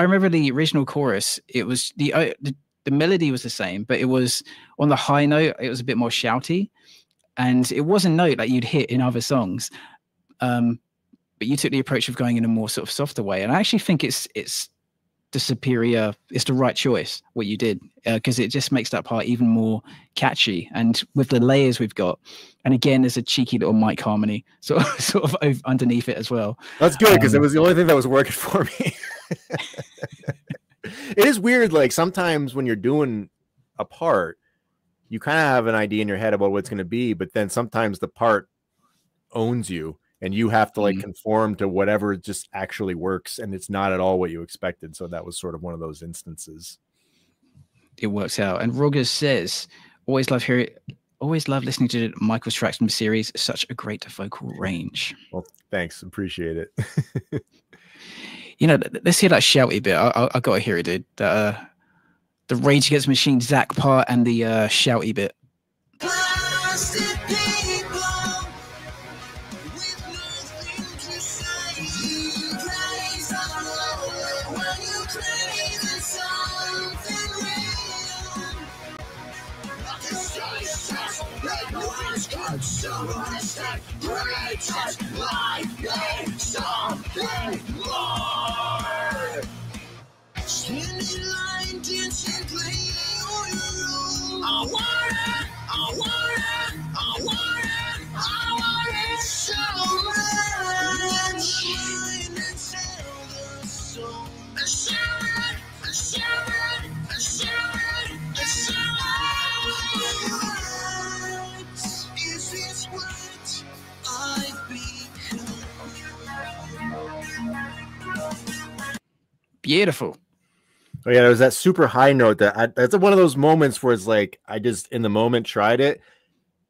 remember the original chorus. It was the melody was the same, but it was on the high note. It was a bit more shouty, and it was a note that you'd hit in other songs. But you took the approach of going in a more sort of softer way, and I actually think it's the right choice what you did, because it just makes that part even more catchy. And with the layers we've got, and again there's a cheeky little mic harmony sort of underneath it as well. That's good, because it was the only thing that was working for me. It is weird, like sometimes when you're doing a part you kind of have an idea in your head about what it's going to be, but then sometimes the part owns you and you have to like conform to whatever just actually works, and it's not at all what you expected. So that was sort of one of those instances. It works out. And Rogers says, always love listening to Michael's tracks from the series. Such a great vocal range. Well, thanks. Appreciate it. You know, let's hear that shouty bit. I got to hear it, dude. The Rage Against the Machine Zach part and the shouty bit. Beautiful. Oh yeah, there was that super high note that's one of those moments where it's like I just in the moment tried it,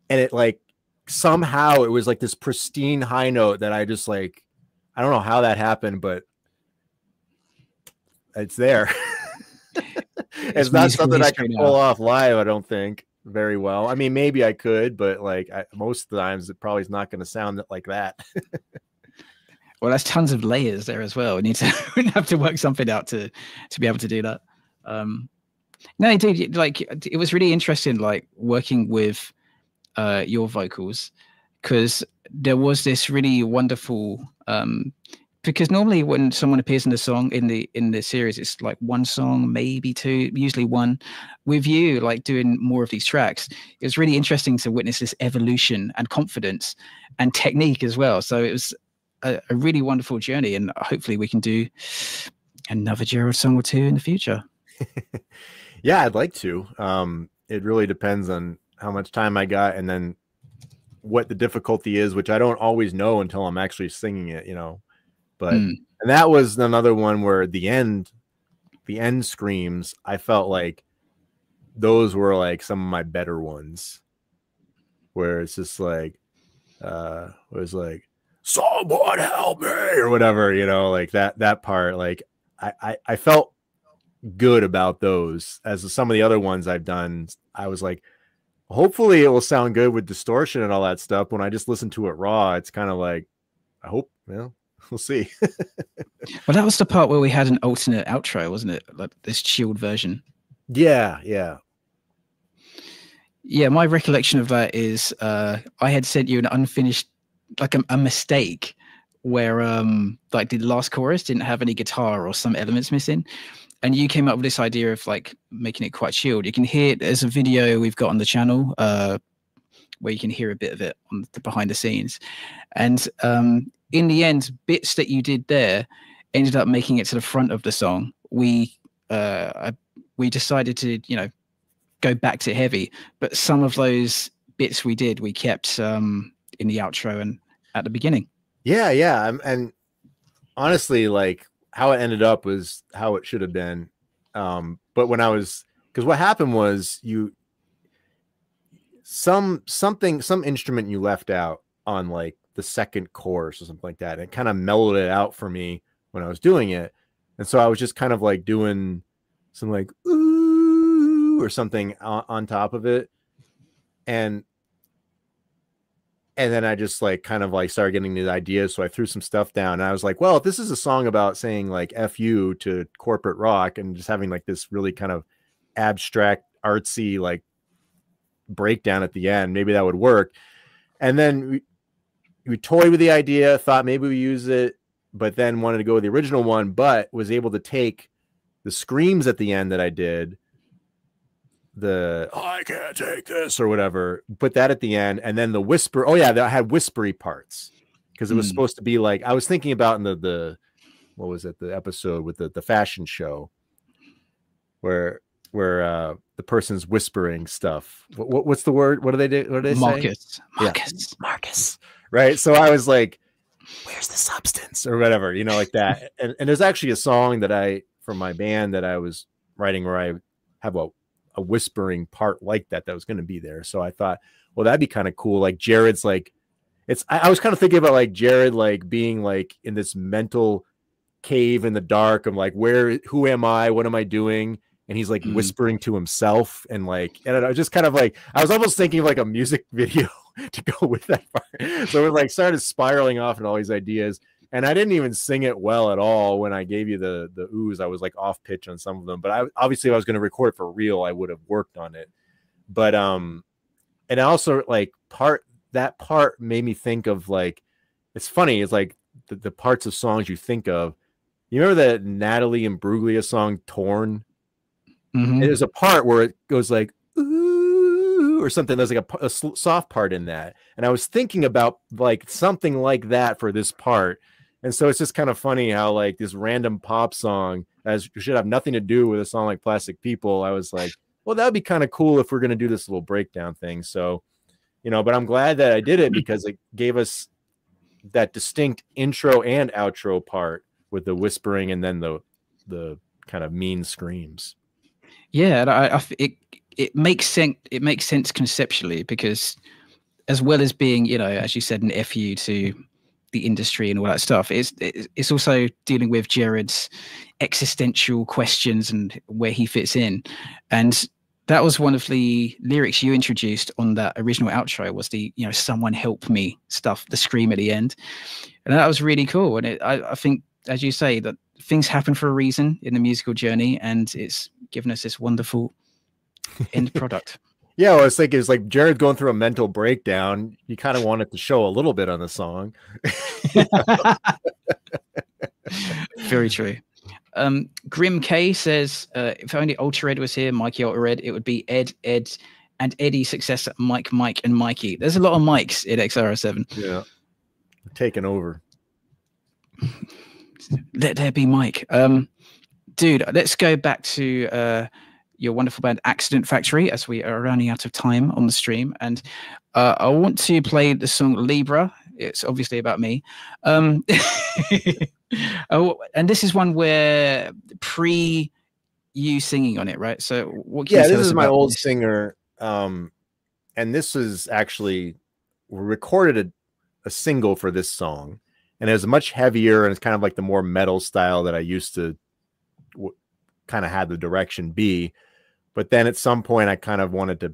and it like somehow it was like this pristine high note that I just like, I don't know how that happened, but it's there. It's not something I can pull off live, I don't think, very well. I mean, maybe I could, but like most of the times it probably is not going to sound like that. Well, that's tons of layers there as well. We have to work something out to be able to do that. No, dude, like it was really interesting, like working with your vocals, because there was this really wonderful. Because normally when someone appears in the song in the series, it's like one song, maybe two, usually one. With you, like doing more of these tracks, it was really interesting to witness this evolution and confidence and technique as well. So it was a really wonderful journey, and hopefully we can do another Gerald song or two in the future. Yeah, I'd like to. It really depends on how much time I got, and then what the difficulty is, which I don't always know until I'm actually singing it, you know. But and that was another one where the end screams, I felt like those were like some of my better ones, where it's just like it was like, someone help me, or whatever, you know, like that part. Like I felt good about those. As some of the other ones I've done, I was like, hopefully it will sound good with distortion and all that stuff. When I just listen to it raw, it's kind of like, I hope, well, we'll see. Well, that was the part where we had an alternate outro, wasn't it? Like this chilled version. Yeah. My recollection of that is I had sent you an unfinished, like a mistake where like the last chorus didn't have any guitar or some elements missing, and you came up with this idea of like making it quite chilled. You can hear it, there's a video we've got on the channel where you can hear a bit of it on the behind the scenes, and in the end, bits that you did there ended up making it to the front of the song. We decided to, you know, go back to heavy, but some of those bits we kept in the outro and at the beginning. Yeah. And honestly, like how it ended up was how it should have been. But when because what happened was some instrument you left out on like the second chorus or something like that. And it kind of mellowed it out for me when I was doing it. And so I was just kind of like doing some like ooh or something on top of it. And then I just like kind of like started getting these ideas. So I threw some stuff down and I was like, well, if this is a song about saying like F you to corporate rock and just having like this really kind of abstract, artsy like breakdown at the end, maybe that would work. And then we toyed with the idea, thought maybe we use it, but then wanted to go with the original one, but was able to take the screams at the end that I did, I can't take this or whatever, put that at the end, and then the whisper. Oh yeah, I had whispery parts because it was supposed to be like, I was thinking about in the what was it, the episode with the fashion show where the person's whispering stuff. What's the word? What do they do? What do they say? Marcus. Right. So I was like, where's the substance or whatever, you know, like that. And there's actually a song that from my band that I was writing where I have a whispering part like that was going to be there. So I thought, well, that'd be kind of cool. Like Jared's like, I was kind of thinking about like Jared, like being like in this mental cave in the dark. I'm like, who am I? What am I doing? And he's like whispering to himself and like, and I was just kind of like, I was almost thinking of like a music video to go with that part. So it like started spiraling off and all these ideas. And I didn't even sing it well at all when I gave you the oohs. I was like off pitch on some of them, but obviously if I was going to record it for real, I would have worked on it. But and also like that part made me think of like, it's funny. It's like the parts of songs you think of. You remember that Natalie Imbruglia song "Torn"? Mm-hmm. There's a part where it goes like ooh or something. There's like a soft part in that, and I was thinking about like something like that for this part. And so it's just kind of funny how like this random pop song should have nothing to do with a song like Plastic People. I was like, well, that'd be kind of cool if we're going to do this little breakdown thing. So, you know, but I'm glad that I did it because it gave us that distinct intro and outro part with the whispering and then the kind of mean screams. Yeah, it makes sense. It makes sense conceptually because, as well as being, you know, as you said, an FU to the industry and all that stuff, it's also dealing with Jared's existential questions and where he fits in. And that was one of the lyrics you introduced on that original outro was the, you know, someone help me stuff, the scream at the end. And that was really cool. And I think, as you say, that things happen for a reason in the musical journey, and it's given us this wonderful end product. Yeah, well, it's like Jared going through a mental breakdown. You kind of want it to show a little bit on the song. Very true. Grim K says, if only Ultra Ed was here, Mikey Ultra Ed, it would be Ed, and Eddie's successor, Mike, and Mikey. There's a lot of Mikes in X-RL7. Yeah. Taking over. Let there be Mike. Dude, let's go back to your wonderful band Accident Factory as we are running out of time on the stream. And I want to play the song Libra. It's obviously about me. Oh, and this is one where you singing on it, right? So what can Yeah, you tell this us is my about old this? singer. And this is actually, we recorded a single for this song, and it was much heavier, and it's kind of like the more metal style that I used to kind of had the direction be. But then at some point I kind of wanted to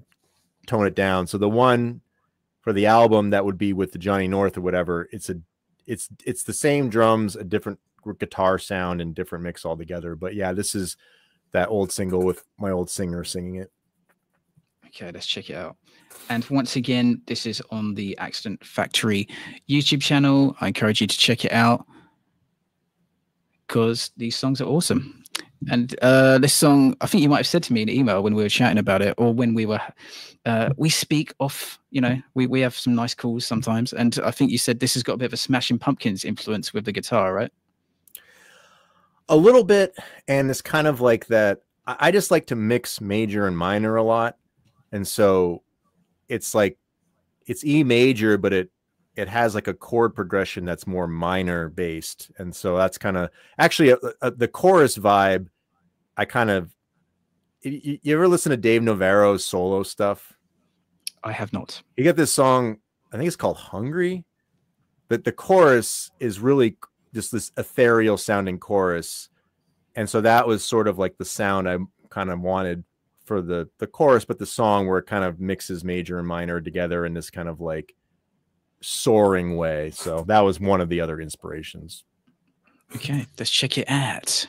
tone it down. So the one for the album that would be with the Johnny North or whatever, it's the same drums, a different guitar sound, and different mix altogether. But yeah, this is that old single with my old singer singing it. Okay, let's check it out. And once again, this is on the Accident Factory YouTube channel. I encourage you to check it out because these songs are awesome. And this song, I think you might have said to me in an email when we were chatting about it, or when we speak off, you know, we have some nice calls sometimes. And I think you said this has got a bit of a Smashing Pumpkins influence with the guitar, right? A little bit. And it's kind of like that. I just like to mix major and minor a lot. And so it's like, it's E major, but it has like a chord progression that's more minor based. And so that's kind of actually the chorus vibe. I kind of, you ever listen to Dave Navarro's solo stuff? I have not. You get this song, I think it's called Hungry, but the chorus is really just this ethereal sounding chorus. And so that was sort of like the sound I kind of wanted for the chorus, but the song where it kind of mixes major and minor together in this kind of like soaring way. So that was one of the other inspirations. Okay, let's check it out.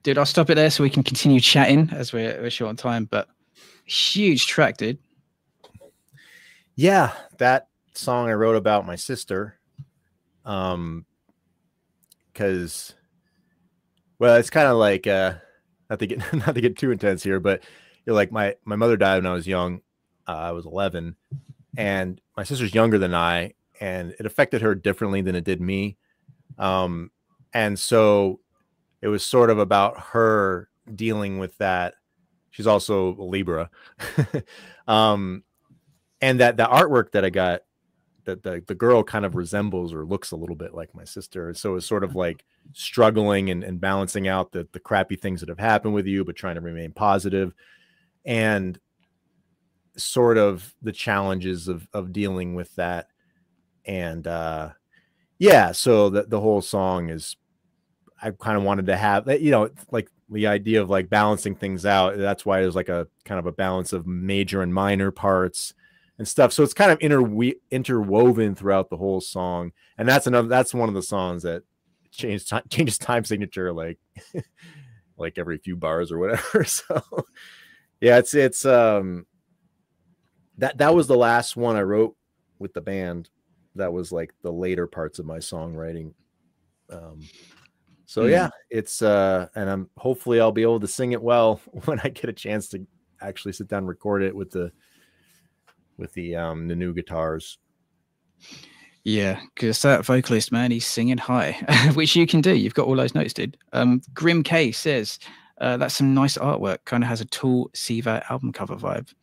Dude, I'll stop it there so we can continue chatting as we're short on time, but huge track, dude. Yeah, that song I wrote about my sister. Because, well, it's kind of like not to get too intense here, but you're like my mother died when I was young. I was 11, and my sister's younger than I, and it affected her differently than it did me. And so it was sort of about her dealing with that. She's also a Libra. And that the artwork that I got, that the girl kind of resembles or looks a little bit like my sister. So it's sort of like struggling and balancing out the crappy things that have happened with you, but trying to remain positive, and sort of the challenges of dealing with that. And yeah, so the whole song is, I kind of wanted to have, you know, like the idea of like balancing things out. That's why there's like a kind of a balance of major and minor parts and stuff. So it's kind of interwoven throughout the whole song. And that's one of the songs that changes time signature, like, like every few bars or whatever. So yeah, it's that was the last one I wrote with the band. That was like the later parts of my songwriting. So yeah, it's and hopefully I'll be able to sing it well when I get a chance to actually sit down and record it with the new guitars. Yeah, because that vocalist, man, he's singing high, which you can do. You've got all those notes, dude. Grim K says that's some nice artwork. Kind of has a Tool Siva album cover vibe.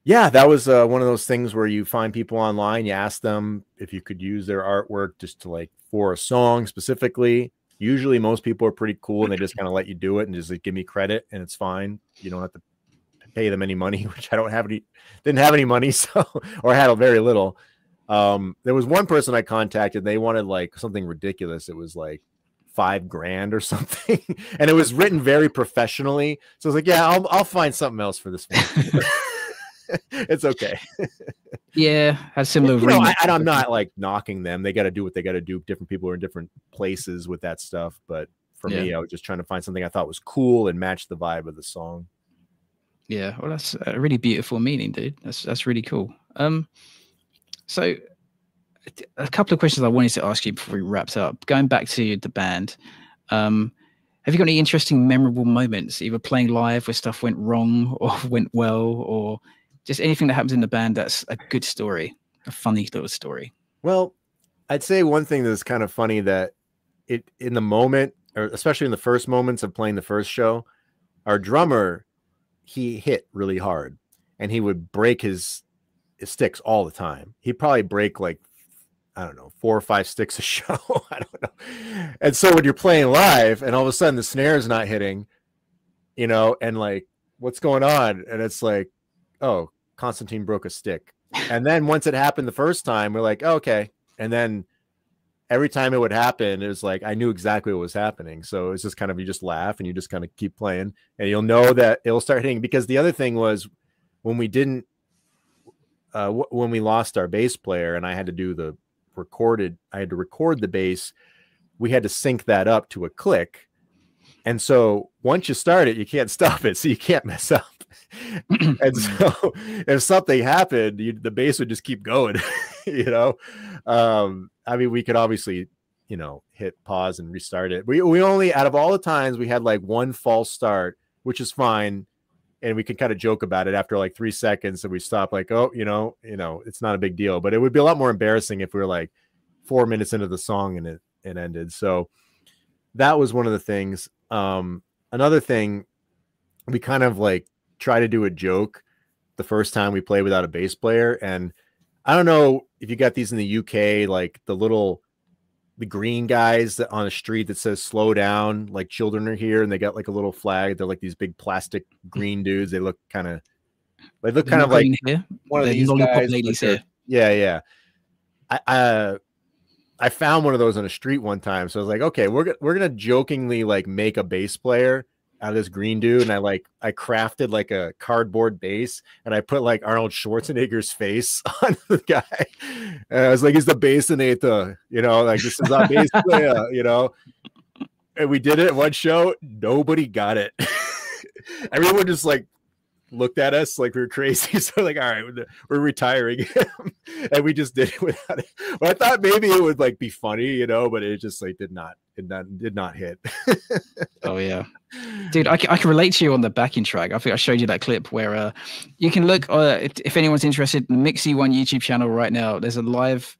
Yeah, that was one of those things where you find people online, you ask them if you could use their artwork just to like for a song specifically. Usually most people are pretty cool and they just kind of let you do it and just like, give me credit and it's fine. You don't have to pay them any money, which I didn't have any money, so or I had very little. There was one person I contacted, they wanted like something ridiculous. It was like $5,000 or something, and it was written very professionally. So I was like, yeah, I'll find something else for this one. It's okay. Yeah, has similar. You know, I'm not like knocking them. They got to do what they got to do. Different people are in different places with that stuff. But for me, I was just trying to find something I thought was cool and match the vibe of the song. Yeah, well, that's a really beautiful meaning, dude. That's really cool. So a couple of questions I wanted to ask you before we wrapped up. Going back to the band, have you got any interesting, memorable moments, either playing live where stuff went wrong or went well, or just anything that happens in the band that's a good story, a funny little story? Well, I'd say one thing that's kind of funny that in the moment, or especially in the first moments of playing the first show, our drummer, he hit really hard and he would break his sticks all the time. He'd probably break like, I don't know, 4 or 5 sticks a show. I don't know. And so when you're playing live and all of a sudden the snare is not hitting, you know, and like, what's going on? And it's like, oh, Constantine broke a stick. And then once it happened the first time, we're like, oh, okay. And then every time it would happen, it was like, I knew exactly what was happening. So it's just kind of, you just laugh and you just kind of keep playing and you'll know that it'll start hitting. Because the other thing was when we didn't, when we lost our bass player and I had to do I had to record the bass, we had to sync that up to a click. And so once you start it, you can't stop it. So you can't mess up. And so if something happened, the bass would just keep going, you know? I mean, we could obviously, you know, hit pause and restart it. We only, out of all the times, we had like one false start, which is fine. And we could kind of joke about it after like 3 seconds. So we stop like, oh, you know, it's not a big deal, but it would be a lot more embarrassing if we were like 4 minutes into the song and it ended. So that was one of the things. Another thing, we kind of like try to do a joke the first time we play without a bass player. And I don't know if you got these in the UK, like the green guys that on the street that says slow down, like children are here, and they got like a little flag. They're like these big plastic green dudes. They look kind of like one of these guys. Ladies here. Yeah. I found one of those on the street one time. So I was like, okay, we're gonna jokingly like make a bass player out of this green dude, and I crafted like a cardboard bass, and I put like Arnold Schwarzenegger's face on the guy. And I was like, he's the bassinator, you know, like this is our bass player, you know. And we did it at one show. Nobody got it. Everyone just like looked at us like we were crazy. So like, all right, we're retiring him. And we just did it without it. But I thought maybe it would like be funny, you know, but it just like did not hit. Oh yeah, dude, I can relate to you on the backing track. I think I showed you that clip where you can look if anyone's interested, Mixie One YouTube channel right now, there's a live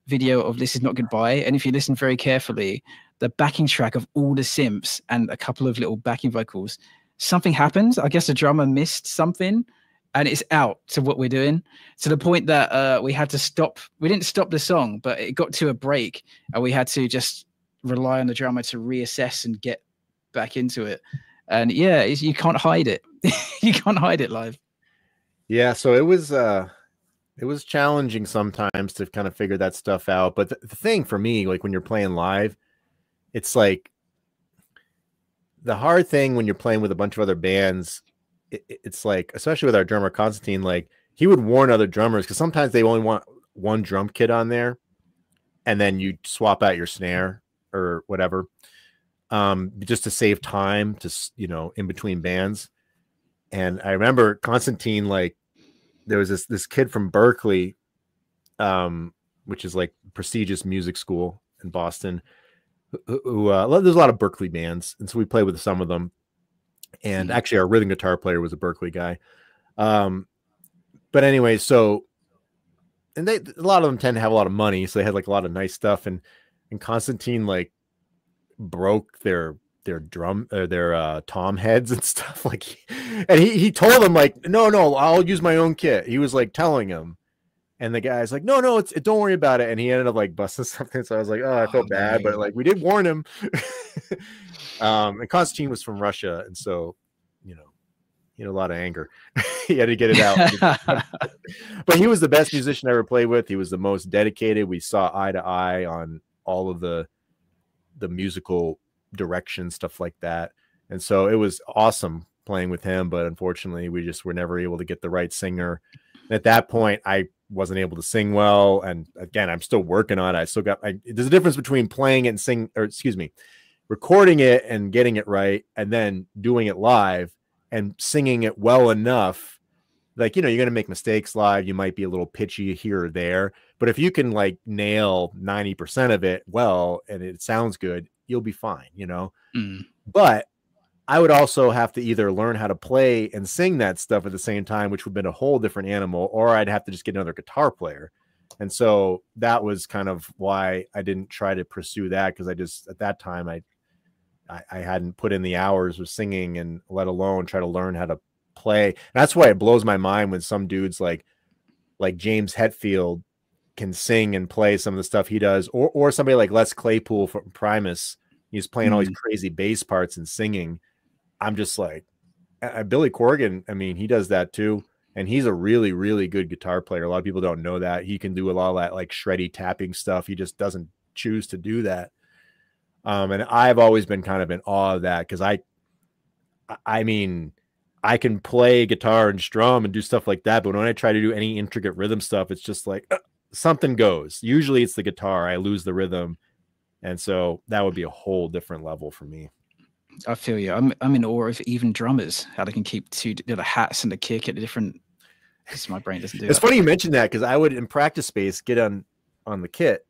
video of This Is Not Goodbye, and if you listen very carefully, the backing track of all the synths and a couple of little backing vocals, something happens. I guess the drummer missed something and it's out to what we're doing, to the point that we had to stop. We didn't stop the song, but it got to a break and we had to just rely on the drummer to reassess and get back into it. And yeah, you can't hide it. You can't hide it live. Yeah, so it was challenging sometimes to kind of figure that stuff out. But the thing for me, like when you're playing live, it's like the hard thing when you're playing with a bunch of other bands, it's like, especially with our drummer Constantine, like he would warn other drummers because sometimes they only want one drum kit on there, and then you swap out your snare or whatever, just to save time to, you know, in between bands. And I remember Constantine, like there was this kid from Berkeley, which is like prestigious music school in Boston, who there's a lot of Berkeley bands, and so we played with some of them. And actually our rhythm guitar player was a Berkeley guy. But anyway, so and a lot of them tend to have a lot of money, so they had like a lot of nice stuff. And Constantine like broke their drum their tom heads and stuff, like, and he told them like, no, I'll use my own kit. He was like telling him, and the guy's like, no, don't worry about it. And he ended up like busting something. So I was like, oh, I felt bad, but like we did warn him. And Constantine was from Russia, and so he had a lot of anger. He had to get it out. But he was the best musician I ever played with. He was the most dedicated. We saw eye to eye on all of the musical direction, stuff like that. And so it was awesome playing with him. But unfortunately, we just were never able to get the right singer. And at that point, I wasn't able to sing well. And again, I'm still working on it. I still got, there's a difference between playing it and sing, or excuse me, recording it and getting it right, and then doing it live and singing it well enough. Like, you're going to make mistakes live. You might be a little pitchy here or there, but if you can like nail 90% of it well, and it sounds good, you'll be fine, But I would also have to either learn how to play and sing that stuff at the same time, which would have been a whole different animal, or I'd have to just get another guitar player. And so that was kind of why I didn't try to pursue that. Cause I just, at that time, I hadn't put in the hours of singing, and let alone try to learn how to play. And that's why it blows my mind when some dudes like James Hetfield can sing and play some of the stuff he does, or somebody like Les Claypool from Primus. He's playing all these crazy bass parts and singing. I'm just like, Billy Corgan. I mean, he does that too. And he's a really, really good guitar player. A lot of people don't know that. He can do a lot of that like shreddy tapping stuff. He just doesn't choose to do that. And I've always been kind of in awe of that, because I mean, I can play guitar and strum and do stuff like that, but when I try to do any intricate rhythm stuff, it's just like something goes. Usually it's the guitar. I lose the rhythm. And so that would be a whole different level for me. I feel you. I'm in awe of even drummers, how they can keep the hats and the kick at a different, because my brain doesn't do It's that. funny you mentioned that, because I would, in practice space, get on the kit,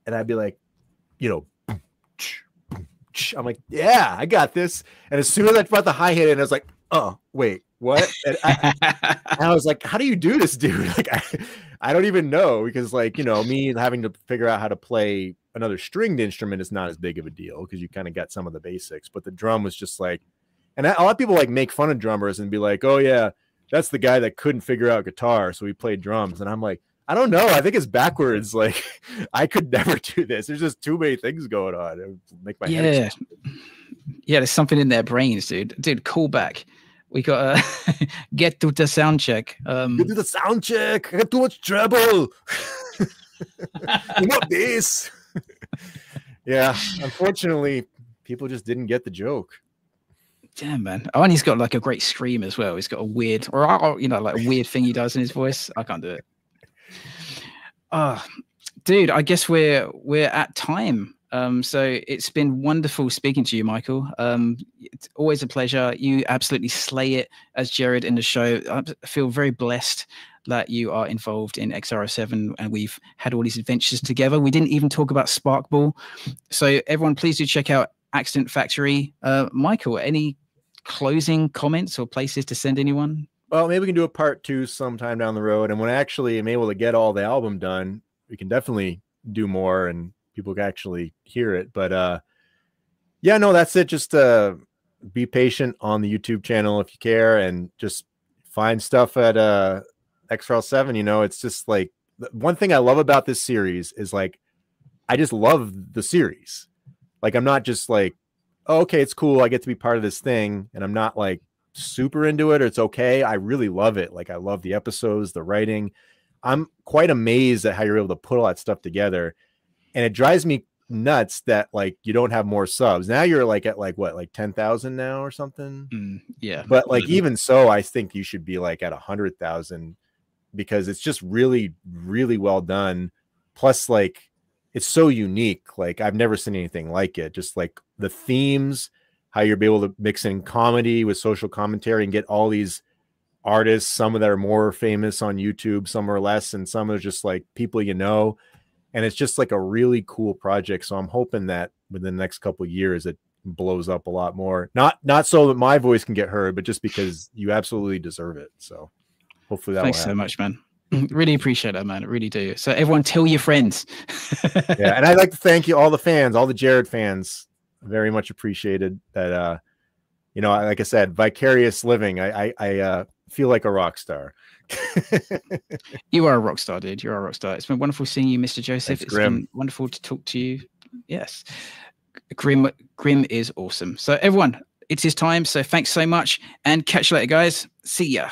and I'd be like, I'm like, yeah, I got this. And as soon as I brought the hi-hat in, I was like, oh, wait, what? And I was like, how do you do this, dude? Like, I don't even know, because like, me having to figure out how to play another stringed instrument is not as big of a deal, because you kind of got some of the basics. But the drum was just like, and a lot of people like make fun of drummers and be like, oh yeah, that's the guy that couldn't figure out guitar, so he played drums. And I'm like, I don't know. I think it's backwards. Like, I could never do this. There's just too many things going on. It would make my head explode. Yeah, there's something in their brains, dude. Call back. We got to get to the sound check. Get to the sound check. I got too much trouble. What this? Yeah, unfortunately, people just didn't get the joke. Damn, man. Oh, and he's got like a great scream as well. He's got a weird, like a weird thing he does in his voice. I can't do it. Dude, I guess we're at time. So it's been wonderful speaking to you, Michael. It's always a pleasure. You absolutely slay it as Jared in the show. I feel very blessed that you are involved in X-RL7, and we've had all these adventures together. We didn't even talk about Sparkball. So everyone, please do check out Accident Factory. Michael, any closing comments or places to send anyone? Well, maybe we can do a part 2 sometime down the road. And when I actually am able to get all the album done, we can definitely do more and people can actually hear it. But yeah, no, that's it. Just be patient on the YouTube channel if you care, and just find stuff at X-RL7. It's just like, one thing I love about this series is like, I just love the series. Like, I'm not just like, oh, okay, it's cool, I get to be part of this thing, and I'm not like super into it, or it's okay. I really love it. Like, I love the episodes, the writing. I'm quite amazed at how you're able to put all that stuff together. And it drives me nuts that like you don't have more subs. Now you're like at like what, like 10,000 now or something? Yeah. But like, even so, I think you should be like at 100,000, because it's just really, really well done. Plus, like, it's so unique. Like, I've never seen anything like it. Just like the themes, how you're able to mix in comedy with social commentary and get all these artists, some of that are more famous on YouTube, some are less, and some are just like people and it's just like a really cool project. So I'm hoping that within the next couple of years it blows up a lot more. Not so that my voice can get heard, but just because you absolutely deserve it. So hopefully that Thanks so much, man. Really appreciate that, man. I really do. So everyone, tell your friends. Yeah, and I'd like to thank you, all the fans, all the Jared fans. Very much appreciated that. You know, like I said, vicarious living. I feel like a rock star. You are a rock star, dude. You're a rock star. It's been wonderful seeing you, Mr. Joseph. Thanks, It's been wonderful to talk to you. Yes. Grim is awesome. So everyone, it's his time. So thanks so much and catch you later, guys. See ya.